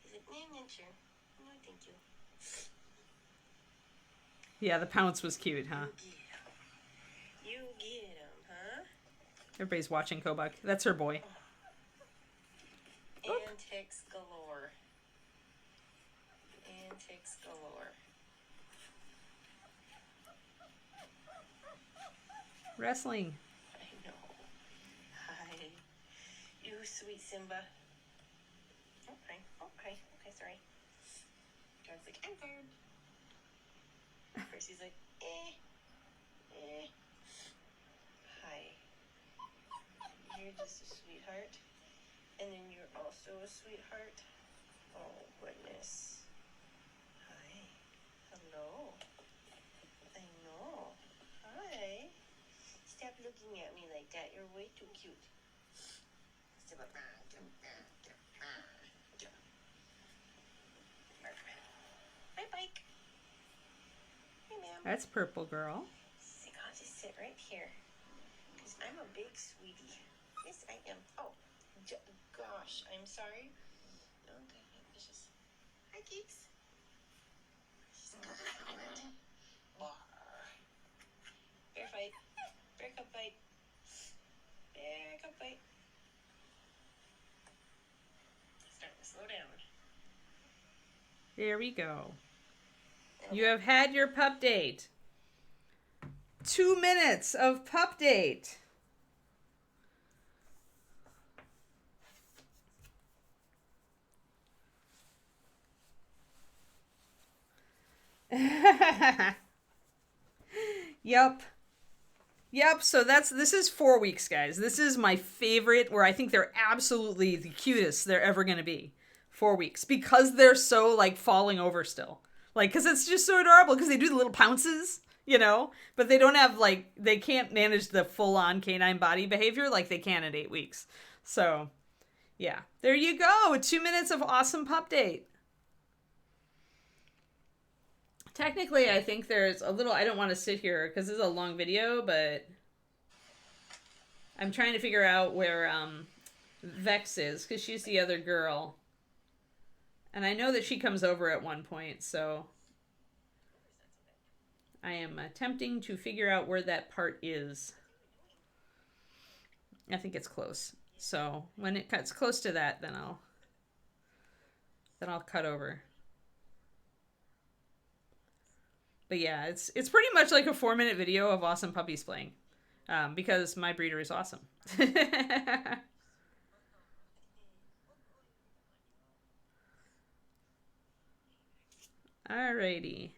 Speaker 2: He's like, nah, sure. No, thank you.
Speaker 1: Yeah, the pounce was cute, huh?
Speaker 2: You get him, huh?
Speaker 1: Everybody's watching Kobuk. That's her boy.
Speaker 2: Antics galore. Antics galore.
Speaker 1: Wrestling.
Speaker 2: I know. Hi. You sweet Simba. Okay, okay, sorry. Dog's like, I'm tired. Percy's like, Hi. You're just a sweetheart. And then you're also a sweetheart. Oh, goodness. Hi. Hello. I know. Hi. Stop looking at me like that. You're way too cute. Hi, Bike. Hey, ma'am.
Speaker 1: That's Purple Girl.
Speaker 2: I'll just sit right here. Because I'm a big sweetie. Yes, I am. Oh, gosh. I'm sorry. Okay. It's just... Hi, Geeks. Bear fight. Bear cup fight. Bear cup fight. Starting to slow down.
Speaker 1: There we go. You have had your pup date. 2 minutes of pup date. Yep, so this is 4 weeks, guys. This is my favorite, where I think they're absolutely the cutest they're ever going to be. 4 weeks. Because they're so, like, falling over still. Like, because it's just so adorable, because they do the little pounces, you know? But they don't have, like, they can't manage the full-on canine body behavior like they can at 8 weeks. So, yeah. There you go. 2 minutes of awesome pup date. Technically, I think there's a little... I don't want to sit here, because this is a long video, but... I'm trying to figure out where Vex is, because she's the other girl. And I know that she comes over at one point, so... I am attempting to figure out where that part is. I think it's close. So when it cuts close to that, then I'll cut over. But yeah, it's pretty much like a 4-minute video of awesome puppies playing, because my breeder is awesome. Alrighty.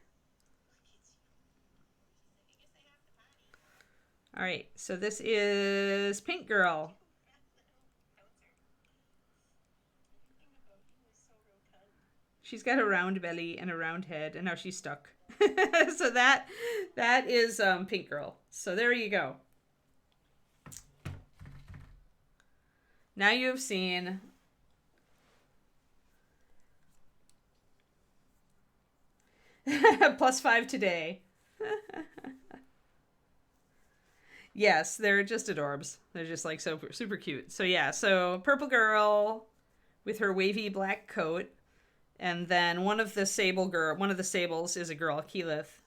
Speaker 1: All right, so this is Pink Girl. She's got a round belly and a round head, and now she's stuck. So that is Pink Girl. So there you go. Now you have seen +5 today. Yes, they're just adorbs. They're just like so super cute. So yeah, so Purple Girl with her wavy black coat, and then one of the sables is a girl, Keyleth,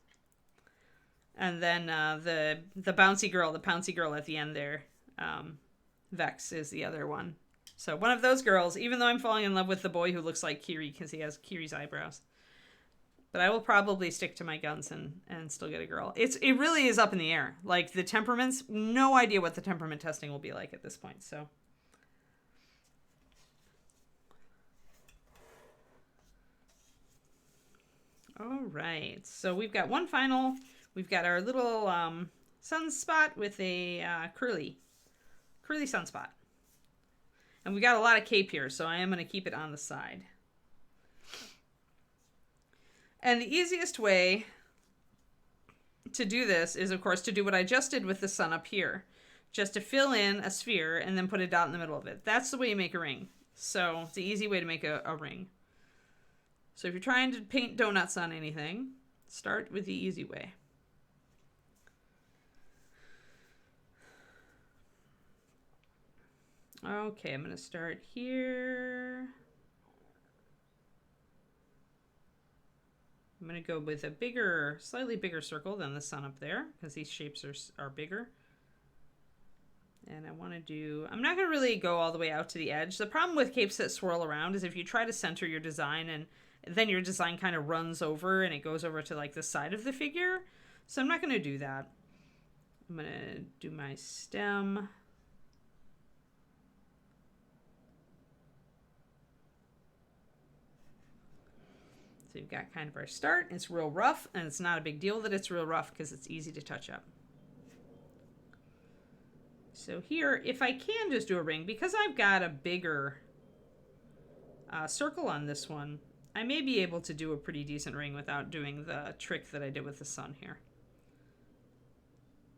Speaker 1: and then the pouncy girl at the end there, Vex is the other one. So one of those girls. Even though I'm falling in love with the boy who looks like Kiri because he has Kiri's eyebrows. But I will probably stick to my guns and still get a girl. It really is up in the air. Like the temperaments, no idea what the temperament testing will be like at this point. So all right. So we've got one final. We've got our little sunspot with a curly sunspot. And we got a lot of cape here, so I am going to keep it on the side. And the easiest way to do this is, of course, to do what I just did with the sun up here. Just to fill in a sphere and then put a dot in the middle of it. That's the way you make a ring. So it's the easy way to make a ring. So if you're trying to paint donuts on anything, start with the easy way. Okay, I'm going to start here. I'm going to go with a slightly bigger circle than the sun up there, because these shapes are bigger. And I want to do, I'm not going to really go all the way out to the edge. The problem with capes that swirl around is if you try to center your design and then your design kind of runs over and it goes over to like the side of the figure. So I'm not going to do that. I'm going to do my stem. So you've got kind of our start. It's real rough, and it's not a big deal that it's real rough because it's easy to touch up. So here, if I can just do a ring, because I've got a bigger circle on this one, I may be able to do a pretty decent ring without doing the trick that I did with the sun here.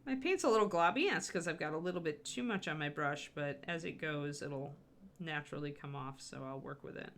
Speaker 1: My paint's a little globby, that's because I've got a little bit too much on my brush, but as it goes, it'll naturally come off, so I'll work with it.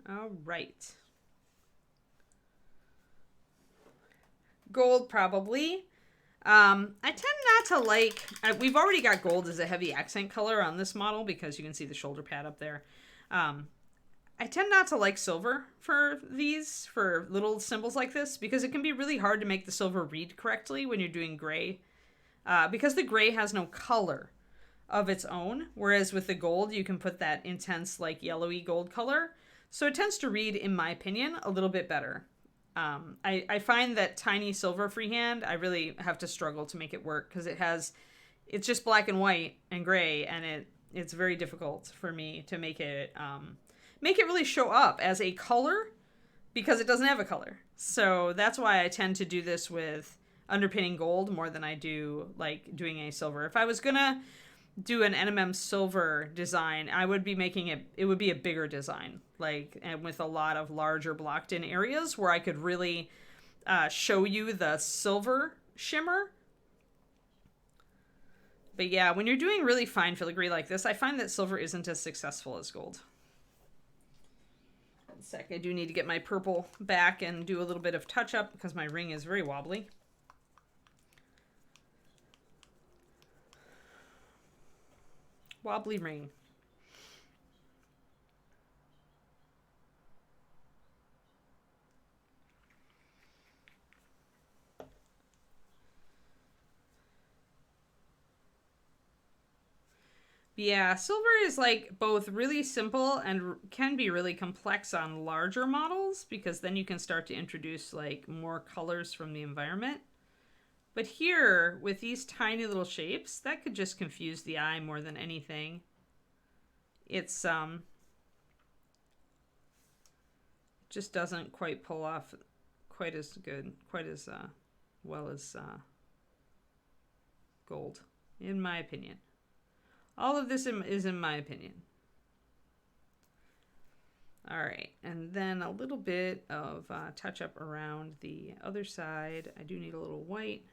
Speaker 1: All right. Gold, probably. I tend not to like, we've already got gold as a heavy accent color on this model because you can see the shoulder pad up there. I tend not to like silver for these, for little symbols like this, because it can be really hard to make the silver read correctly when you're doing gray. Because the gray has no color of its own, whereas with the gold, you can put that intense, like, yellowy gold color. So it tends to read, in my opinion, a little bit better. I find that tiny silver freehand, I really have to struggle to make it work because it's just black and white and gray, and it's very difficult for me to make it really show up as a color because it doesn't have a color. So that's why I tend to do this with underpinning gold more than I do like doing a silver. If I was gonna do an NMM silver design, I would be making it would be a bigger design, like, and with a lot of larger blocked in areas where I could really show you the silver shimmer But yeah, when you're doing really fine filigree like this, I find that silver isn't as successful as gold. One sec, I do need to get my purple back and do a little bit of touch up because my ring is very wobbly. Wobbly ring. Yeah, silver is like both really simple and can be really complex on larger models because then you can start to introduce like more colors from the environment. But here, with these tiny little shapes, that could just confuse the eye more than anything. It's just doesn't quite pull off quite as good, quite as well as gold, in my opinion. All of this is in my opinion. All right, and then a little bit of touch up around the other side. I do need a little white.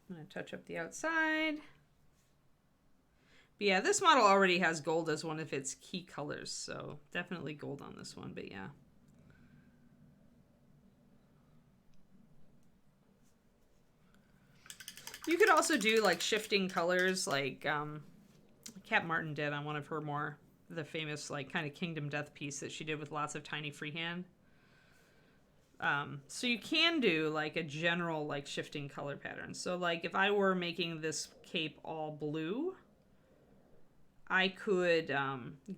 Speaker 1: I'm going to touch up the outside. But yeah, this model already has gold as one of its key colors, so definitely gold on this one, but yeah. You could also do like shifting colors like Kat Martin did on one of her more, the famous like kind of Kingdom Death piece that she did with lots of tiny freehand. So you can do like a general like shifting color pattern. So like if I were making this cape all blue, I could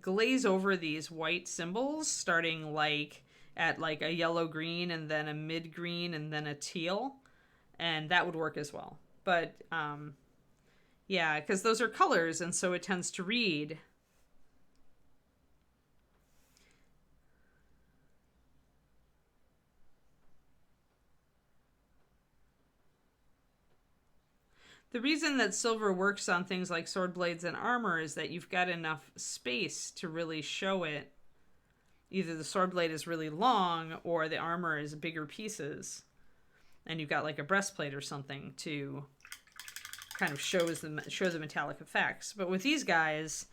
Speaker 1: glaze over these white symbols starting like at like a yellow green and then a mid green and then a teal, and that would work as well. But yeah, because those are colors and so it tends to read. The reason that silver works on things like sword blades and armor is that you've got enough space to really show it. Either the sword blade is really long or the armor is bigger pieces. And you've got like a breastplate or something to kind of show the metallic effects. But with these guys,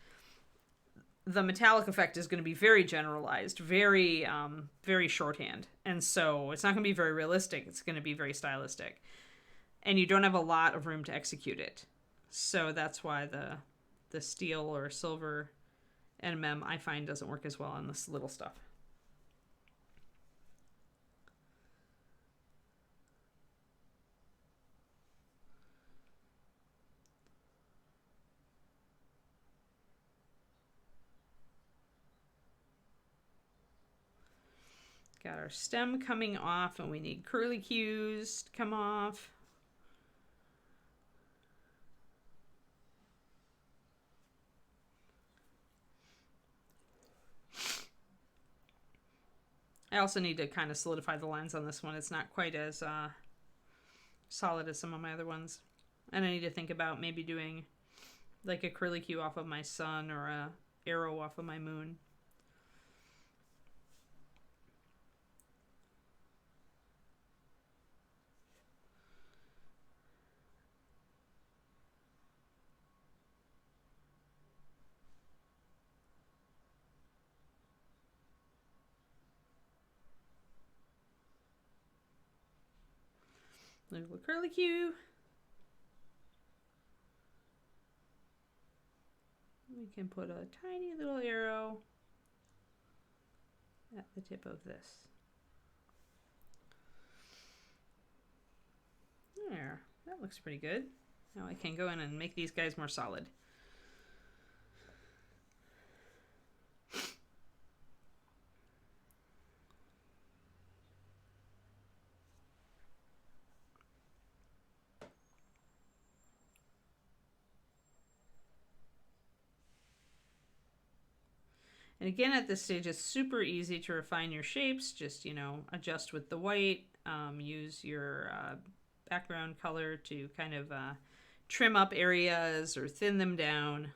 Speaker 1: the metallic effect is going to be very generalized, very very shorthand. And so it's not going to be very realistic. It's going to be very stylistic. And you don't have a lot of room to execute it. So that's why the steel or silver NMM I find doesn't work as well on this little stuff. Got our stem coming off and we need curly cues to come off. I also need to kind of solidify the lines on this one. It's not quite as solid as some of my other ones. And I need to think about maybe doing like a curly cue off of my sun or a arrow off of my moon. Little curly cue. We can put a tiny little arrow at the tip of this. There, that looks pretty good. Now I can go in and make these guys more solid. And again, at this stage, it's super easy to refine your shapes. Just, you know, adjust with the white, use your background color to kind of trim up areas or thin them down.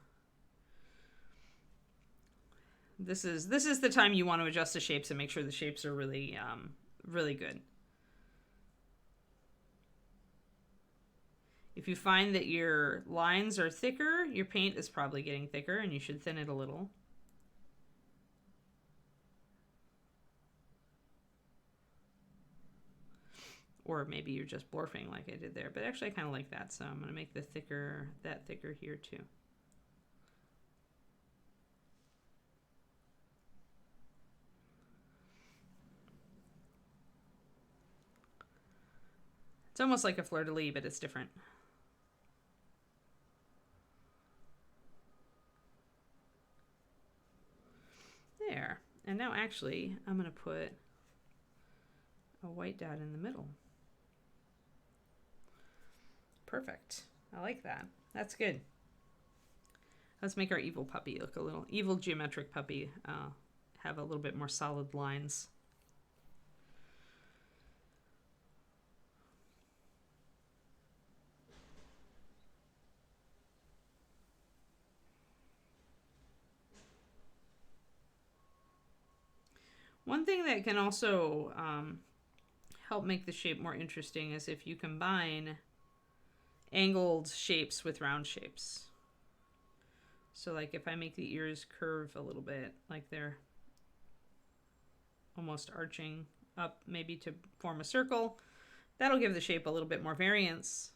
Speaker 1: This is the time you want to adjust the shapes and make sure the shapes are really, really good. If you find that your lines are thicker, your paint is probably getting thicker and you should thin it a little. Or maybe you're just blurfing like I did there. But actually I kind of like that, so I'm going to make that thicker here too. It's almost like a fleur-de-lis, but it's different. There. And now actually, I'm going to put a white dot in the middle. Perfect. I like that. That's good. Let's make our evil puppy look a little, evil geometric puppy, have a little bit more solid lines. One thing that can also help make the shape more interesting is if you combine angled shapes with round shapes. So like if I make the ears curve a little bit, like they're almost arching up maybe to form a circle, that'll give the shape a little bit more variance.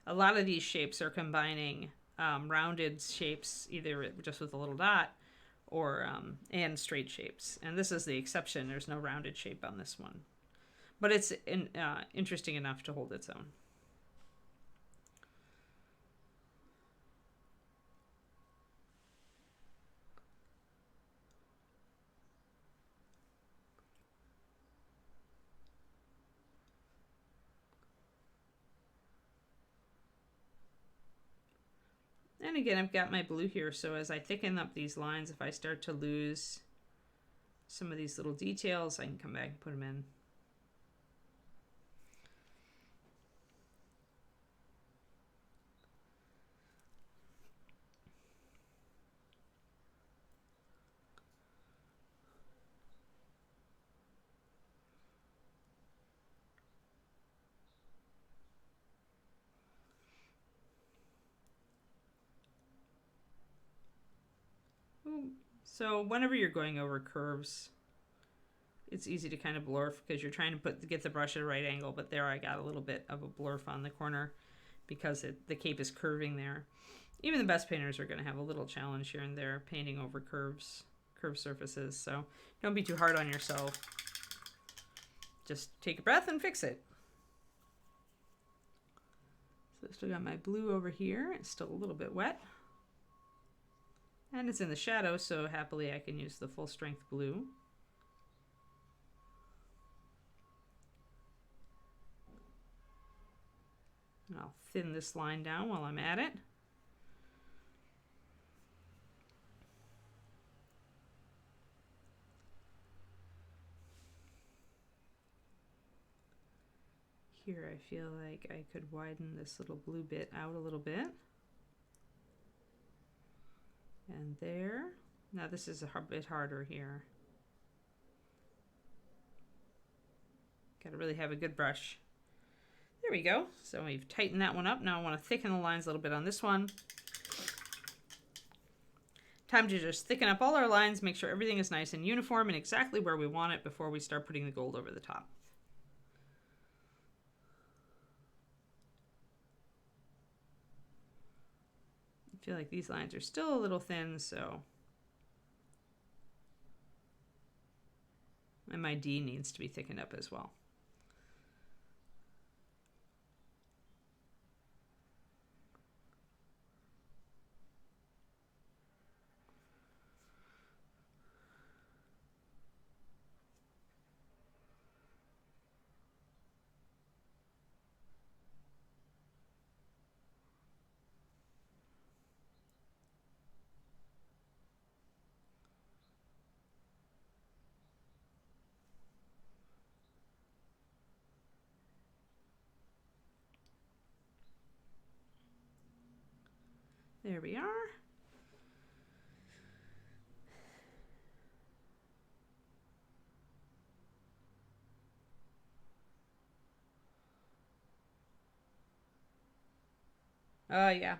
Speaker 1: A lot of these shapes are combining rounded shapes, either just with a little dot or and straight shapes. And this is the exception. There's no rounded shape on this one. But it's interesting enough to hold its own. And again, I've got my blue here, so as I thicken up these lines, if I start to lose some of these little details, I can come back and put them in. So whenever you're going over curves, it's easy to kind of blurf because you're trying to get the brush at a right angle, but there I got a little bit of a blurf on the corner because the cape is curving there. Even the best painters are going to have a little challenge here and there painting over curved surfaces, so don't be too hard on yourself. Just take a breath and fix it. So I've still got my blue over here. It's still a little bit wet. And it's in the shadow, so happily I can use the full strength blue. And I'll thin this line down while I'm at it. Here I feel like I could widen this little blue bit out a little bit. And there. Now this is a bit harder here. Got to really have a good brush. There we go. So we've tightened that one up. Now I want to thicken the lines a little bit on this one. Time to just thicken up all our lines, make sure everything is nice and uniform and exactly where we want it before we start putting the gold over the top. I feel like these lines are still a little thin, so. And my D needs to be thickened up as well. There we are. Oh, yeah.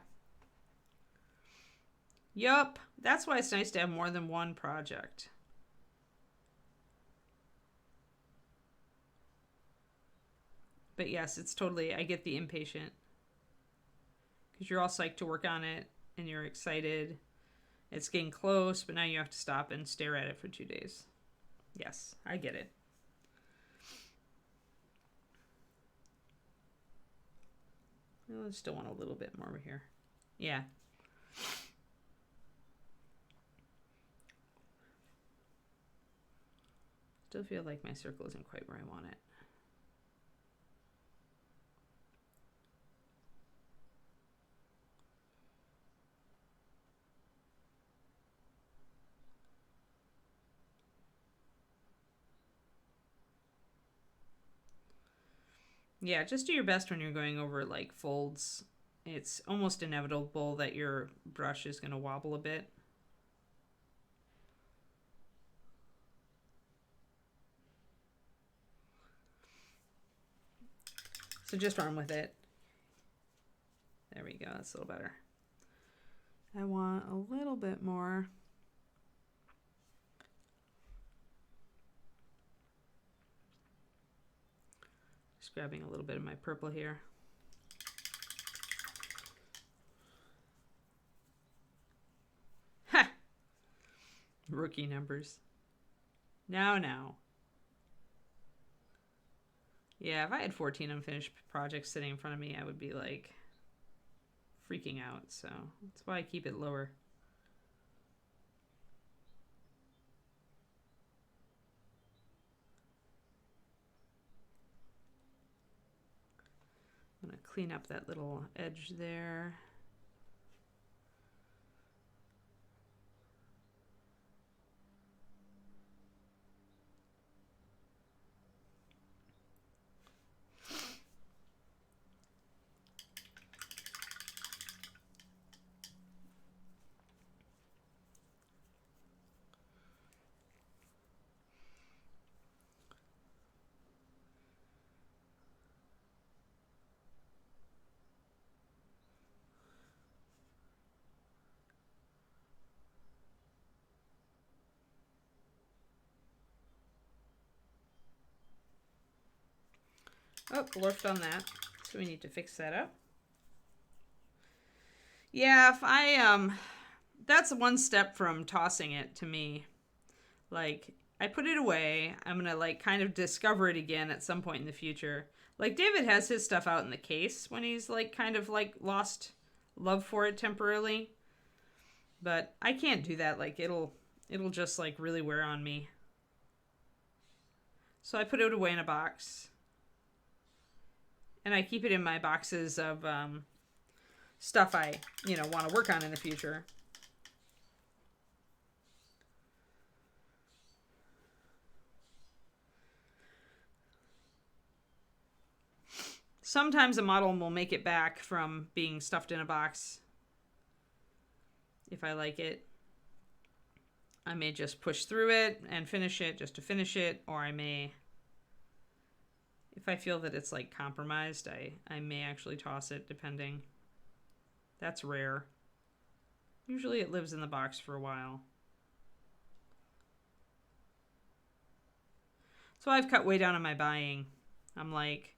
Speaker 1: Yup. That's why it's nice to have more than one project. But yes, it's totally, I get the impatient. Because you're all psyched to work on it and you're excited. It's getting close, but now you have to stop and stare at it for 2 days. Yes, I get it. I still want a little bit more over here. Yeah. Still feel like my circle isn't quite where I want it. Yeah, just do your best when you're going over like folds. It's almost inevitable that your brush is going to wobble a bit. So just run with it. There we go. That's a little better. I want a little bit more. Just grabbing a little bit of my purple here. Ha! Rookie numbers. Now. Yeah, if I had 14 unfinished projects sitting in front of me, I would be like freaking out. So that's why I keep it lower. I'm going to clean up that little edge there. Oh, glorfed on that. So we need to fix that up. Yeah, if I, that's one step from tossing it to me. Like, I put it away. I'm going to, like, kind of discover it again at some point in the future. Like, David has his stuff out in the case when he's, like, kind of, like, lost love for it temporarily. But I can't do that. Like, it'll just, like, really wear on me. So I put it away in a box. And I keep it in my boxes of stuff I, want to work on in the future. Sometimes a model will make it back from being stuffed in a box. If I like it, I may just push through it and finish it just to finish it, or I may, if I feel that it's like compromised, I may actually toss it, depending. That's rare. Usually it lives in the box for a while. So I've cut way down on my buying. I'm like,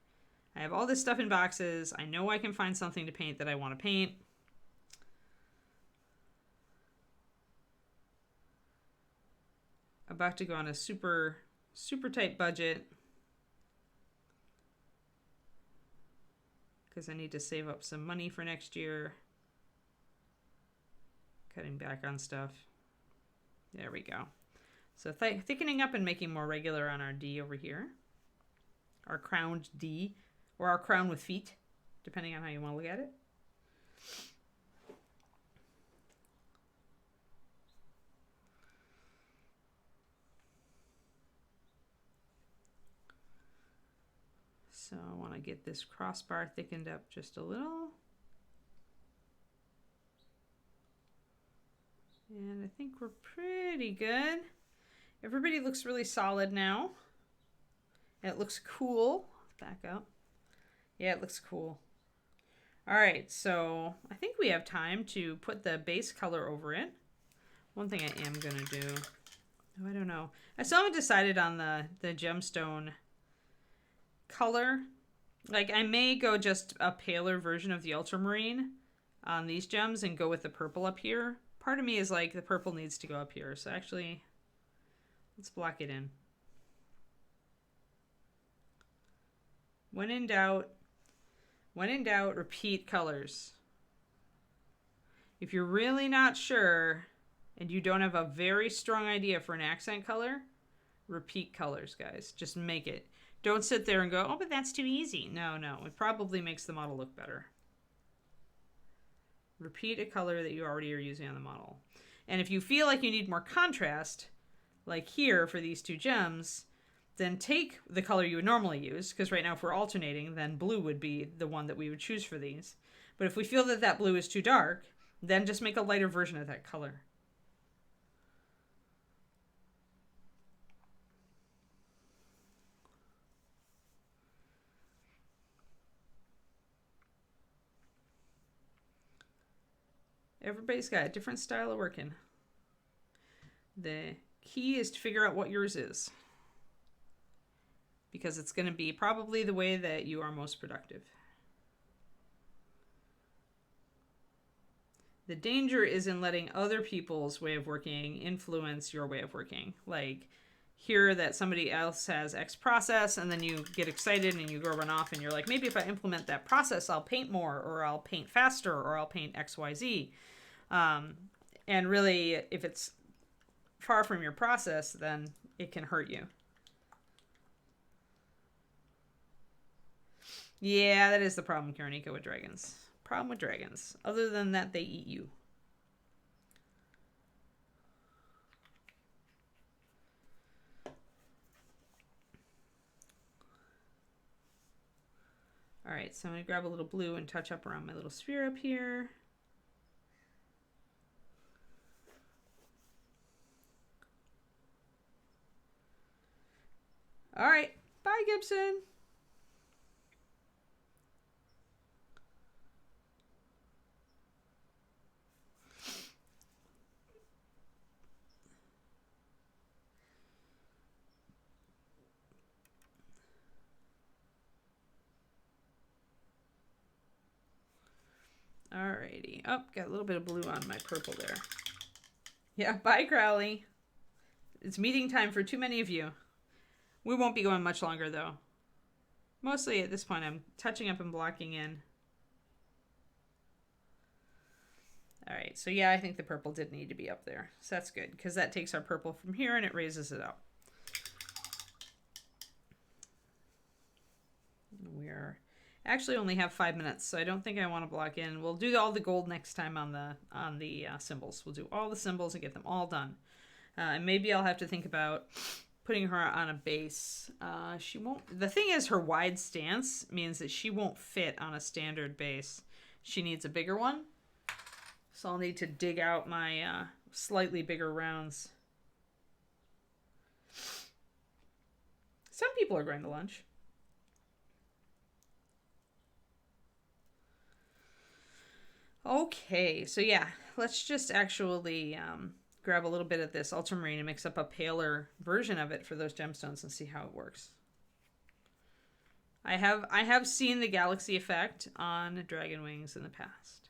Speaker 1: I have all this stuff in boxes. I know I can find something to paint that I want to paint. About to go on a super tight budget because I need to save up some money for next year. Cutting back on stuff. There we go. So thickening up and making more regular on our D over here. Our crowned D, or our crown with feet, depending on how you want to look at it. So I want to get this crossbar thickened up just a little. And I think we're pretty good. Everybody looks really solid now. It looks cool. Back up. Yeah, it looks cool. All right, so I think we have time to put the base color over it. One thing I am going to do, oh, I don't know. I still haven't decided on the gemstone color. Like, I may go just a paler version of the ultramarine on these gems and go with the purple up here. Part of me is like, the purple needs to go up here. So actually, let's block it in. When in doubt, repeat colors. If you're really not sure and you don't have a very strong idea for an accent color, repeat colors, guys. Just make it. Don't sit there and go, oh, but that's too easy. No, it probably makes the model look better. Repeat a color that you already are using on the model. And if you feel like you need more contrast, like here for these two gems, then take the color you would normally use, because right now if we're alternating, then blue would be the one that we would choose for these. But if we feel that that blue is too dark, then just make a lighter version of that color. Everybody's got a different style of working. The key is to figure out what yours is, because it's going to be probably the way that you are most productive. The danger is in letting other people's way of working influence your way of working. Like hear that somebody else has X process, and then you get excited and you go run off and you're like, maybe if I implement that process, I'll paint more, or I'll paint faster, or I'll paint XYZ. And really, if it's far from your process, then it can hurt you. Yeah, that is the problem, Karanika, with dragons. Problem with dragons. Other than that, they eat you. All right, so I'm going to grab a little blue and touch up around my little sphere up here. All right, bye, Gibson. Alrighty. Oh, got a little bit of blue on my purple there. Yeah, bye, Crowley. It's meeting time for too many of you. We won't be going much longer, though. Mostly at this point, I'm touching up and blocking in. Alright, so yeah, I think the purple did need to be up there. So that's good, because that takes our purple from here and it raises it up. We're actually only have 5 minutes, so I don't think I want to block in. We'll do all the gold next time on the symbols. We'll do all the symbols and get them all done. And maybe I'll have to think about putting her on a base. She won't. The thing is, her wide stance means that she won't fit on a standard base. She needs a bigger one. So I'll need to dig out my slightly bigger rounds. Some people are going to lunch. Okay, so yeah, let's just actually grab a little bit of this ultramarine and mix up a paler version of it for those gemstones and see how it works. I have seen the galaxy effect on dragon wings in the past.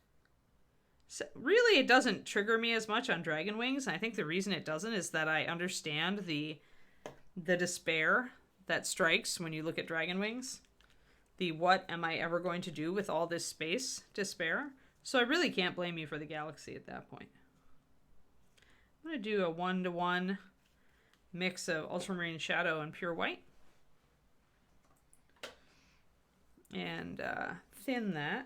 Speaker 1: So really, it doesn't trigger me as much on dragon wings. And I think the reason it doesn't is that I understand the despair that strikes when you look at dragon wings. The what am I ever going to do with all this space despair. So I really can't blame you for the galaxy at that point. I'm going to do a 1-to-1 mix of ultramarine shadow and pure white. And thin that.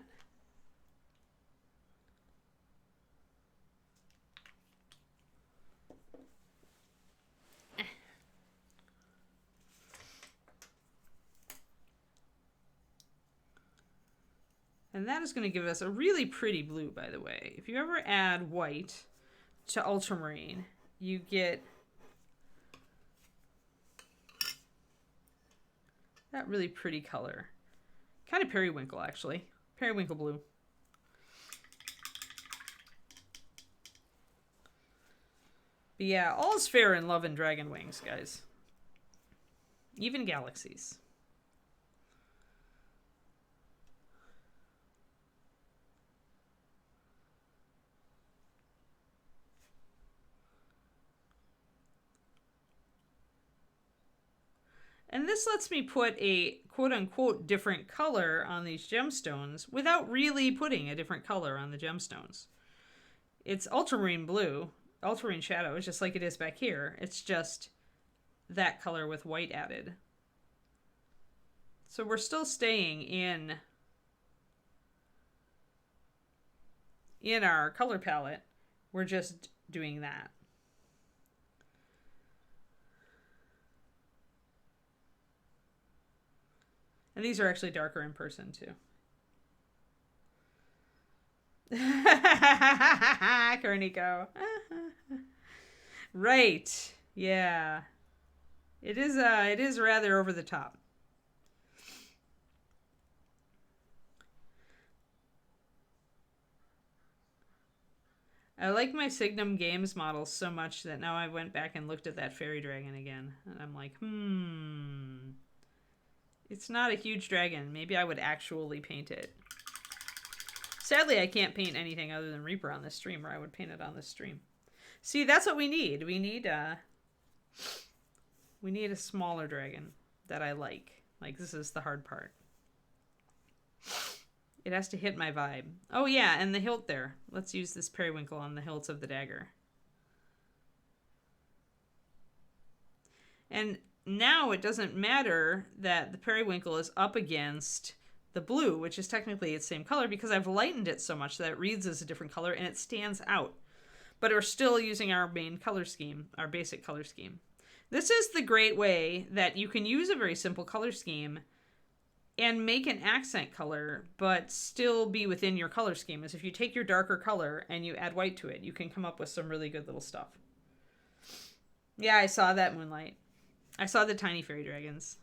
Speaker 1: And that is going to give us a really pretty blue, by the way. If you ever add white to ultramarine, you get that really pretty color. Kind of periwinkle, actually. Periwinkle blue. But yeah, all's fair in love and dragon wings, guys. Even galaxies. And this lets me put a quote-unquote different color on these gemstones without really putting a different color on the gemstones. It's ultramarine blue, ultramarine shadow, just like it is back here. It's just that color with white added. So we're still staying in our color palette. We're just doing that. And these are actually darker in person, too. Cornico. Right. Yeah. It is rather over the top. I like my Signum Games models so much that now I went back and looked at that fairy dragon again. And I'm like, it's not a huge dragon. Maybe I would actually paint it. Sadly, I can't paint anything other than Reaper on this stream, or I would paint it on this stream. See, that's what we need. We need a smaller dragon that I like. Like, this is the hard part. It has to hit my vibe. Oh, yeah, and the hilt there. Let's use this periwinkle on the hilt of the dagger. And now it doesn't matter that the periwinkle is up against the blue, which is technically its same color, because I've lightened it so much that it reads as a different color and it stands out. But we're still using our main color scheme, our basic color scheme. This is the great way that you can use a very simple color scheme and make an accent color, but still be within your color scheme. Is if you take your darker color and you add white to it, you can come up with some really good little stuff. Yeah, I saw that Moonlight. I saw the tiny fairy dragons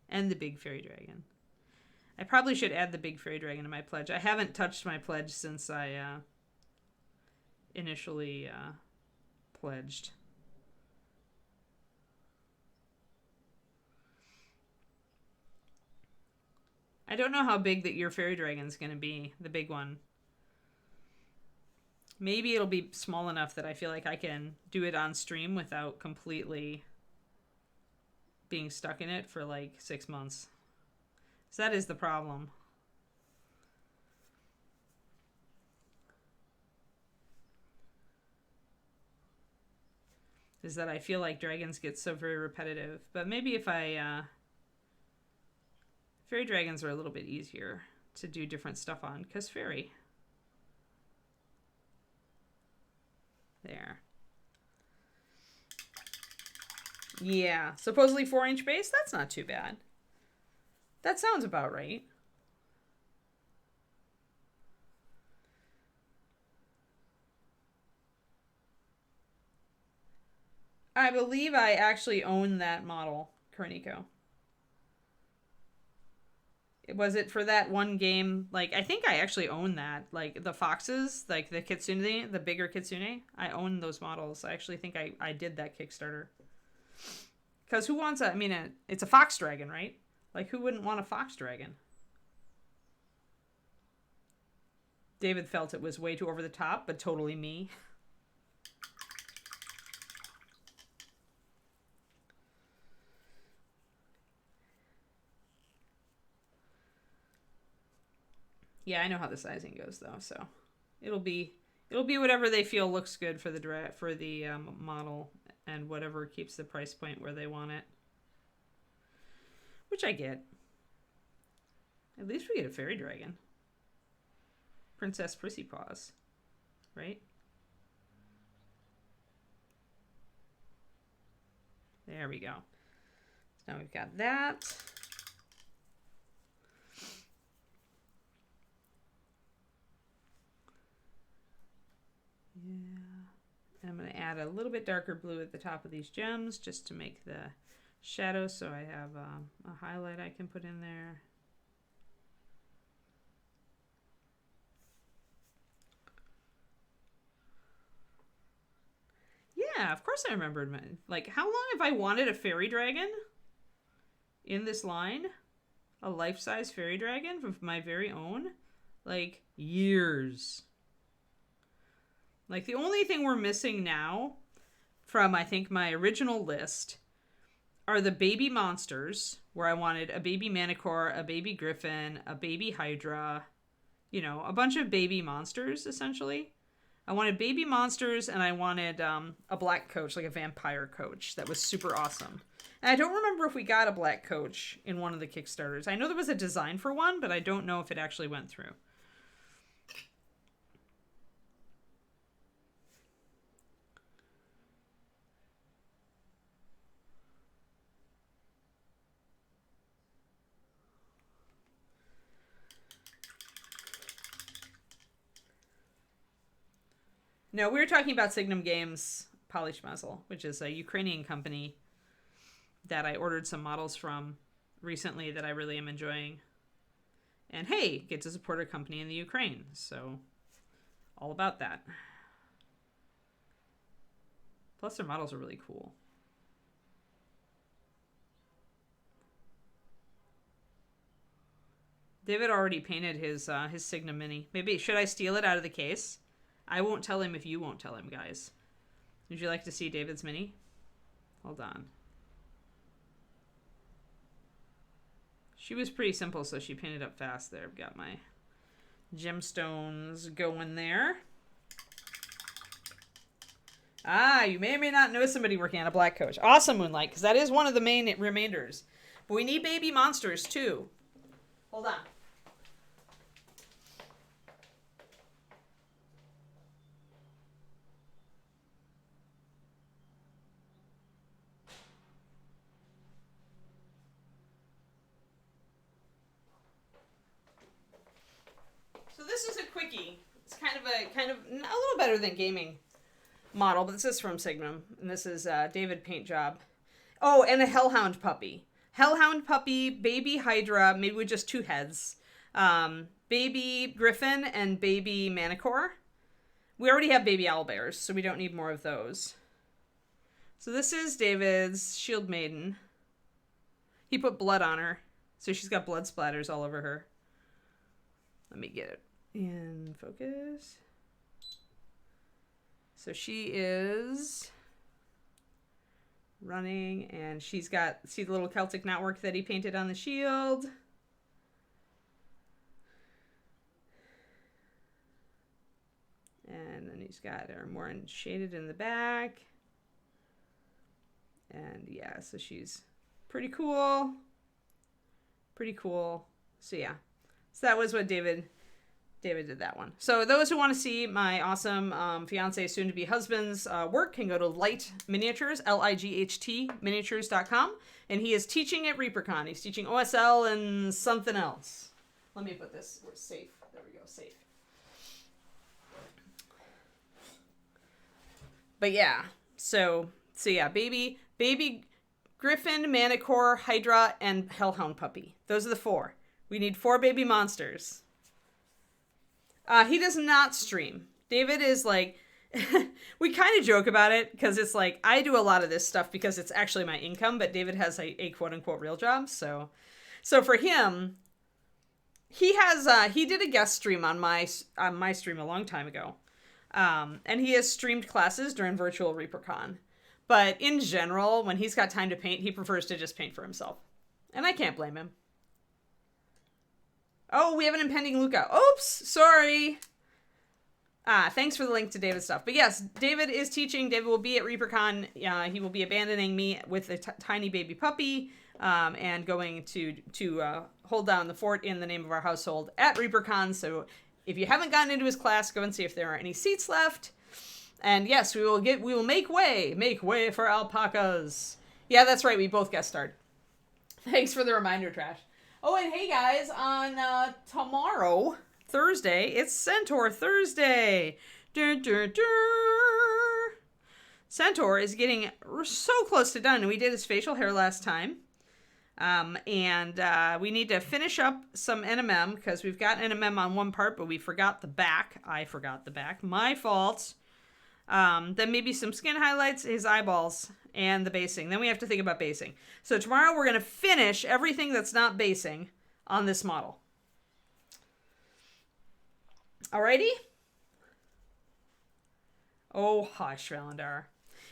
Speaker 1: and the big fairy dragon. I probably should add the big fairy dragon to my pledge. I haven't touched my pledge since I initially pledged. I don't know how big that your fairy dragon's going to be, the big one. Maybe it'll be small enough that I feel like I can do it on stream without completely being stuck in it for like 6 months. So that is the problem. Is that I feel like dragons get so very repetitive. But maybe if I... fairy dragons are a little bit easier to do different stuff on, because fairy. There. Yeah, supposedly 4-inch base? That's not too bad. That sounds about right. I believe I actually own that model, Cornico. Was it for that one game? Like, I think I actually own that. Like, the foxes, like the kitsune, the bigger kitsune. I own those models. I actually think I did that Kickstarter. Because who wants a... I mean, it's a fox dragon, right? Like, who wouldn't want a fox dragon? David felt it was way too over the top, but totally me. Yeah, I know how the sizing goes though, so it'll be whatever they feel looks good for the model, and whatever keeps the price point where they want it, which I get. At least we get a fairy dragon, Princess Prissy Paws, right? There we go. So now we've got that. Yeah. I'm going to add a little bit darker blue at the top of these gems just to make the shadow, so I have a highlight I can put in there. Yeah, of course I remembered. Like, how long have I wanted a fairy dragon in this line? A life-size fairy dragon of my very own? Like, years. Like, the only thing we're missing now from, I think, my original list are the baby monsters, where I wanted a baby Manicore, a baby Griffin, a baby Hydra, you know, a bunch of baby monsters, essentially. I wanted baby monsters, and I wanted a black coach, like a vampire coach. That was super awesome. And I don't remember if we got a black coach in one of the Kickstarters. I know there was a design for one, but I don't know if it actually went through. No, we were talking about Signum Games Polyschmazel, which is a Ukrainian company that I ordered some models from recently that I really am enjoying. And hey, get to support a company in the Ukraine, so all about that. Plus their models are really cool. David already painted his Signum Mini. Maybe, should I steal it out of the case? I won't tell him if you won't tell him, guys. Would you like to see David's Mini? Hold on. She was pretty simple, so she painted up fast there. I've got my gemstones going there. Ah, you may or may not know somebody working on a black coach. Awesome, Moonlight, because that is one of the main remainders. But we need baby monsters, too. Hold on. So this is a quickie. It's kind of a little better than gaming model, but this is from Signum, and this is David paint job. Oh, and a Hellhound puppy. Hellhound puppy, baby Hydra, maybe with just 2 heads. Baby Griffin and baby Manicore. We already have baby owlbears, so we don't need more of those. So this is David's Shield Maiden. He put blood on her, so she's got blood splatters all over her. Let me get it in focus. So she is running, and she's got, see the little Celtic knotwork that he painted on the shield? And then he's got her more shaded in the back. And yeah, so she's pretty cool. Pretty cool. So yeah. So that was what David did that one. So those who want to see my awesome fiance, soon-to-be husband's work can go to Light Miniatures, Light miniatures.com. And he is teaching at ReaperCon. He's teaching OSL and something else. Let me put this. We're safe. There we go. Safe. But yeah. So yeah, baby Griffin, Manicore, Hydra, and Hellhound puppy. Those are the 4. We need 4 baby monsters. He does not stream. David is like, we kind of joke about it because it's like, I do a lot of this stuff because it's actually my income, but David has a quote unquote real job. So for him, he did a guest stream on my stream a long time ago. And he has streamed classes during virtual ReaperCon. But in general, when he's got time to paint, he prefers to just paint for himself. And I can't blame him. Oh, we have an impending Luca. Oops, sorry. Thanks for the link to David's stuff. But yes, David is teaching. David will be at ReaperCon. He will be abandoning me with a tiny baby puppy and going to hold down the fort in the name of our household at ReaperCon. So if you haven't gotten into his class, go and see if there are any seats left. And yes, we will make way for alpacas. Yeah, that's right. We both guest starred. Thanks for the reminder, Trash. Oh, and hey guys, on tomorrow, Thursday, it's Centaur Thursday. Centaur is getting so close to done. We did his facial hair last time. And we need to finish up some NMM because we've got NMM on one part, but we forgot the back. I forgot the back. My fault. Then maybe some skin highlights, his eyeballs, and the basing. Then we have to think about basing. So tomorrow we're going to finish everything that's not basing on this model. Alrighty? Oh, hush, Valandar.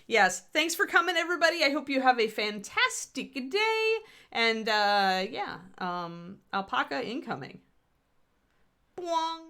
Speaker 1: Yes, thanks for coming, everybody. I hope you have a fantastic day. And, alpaca incoming. Bwong.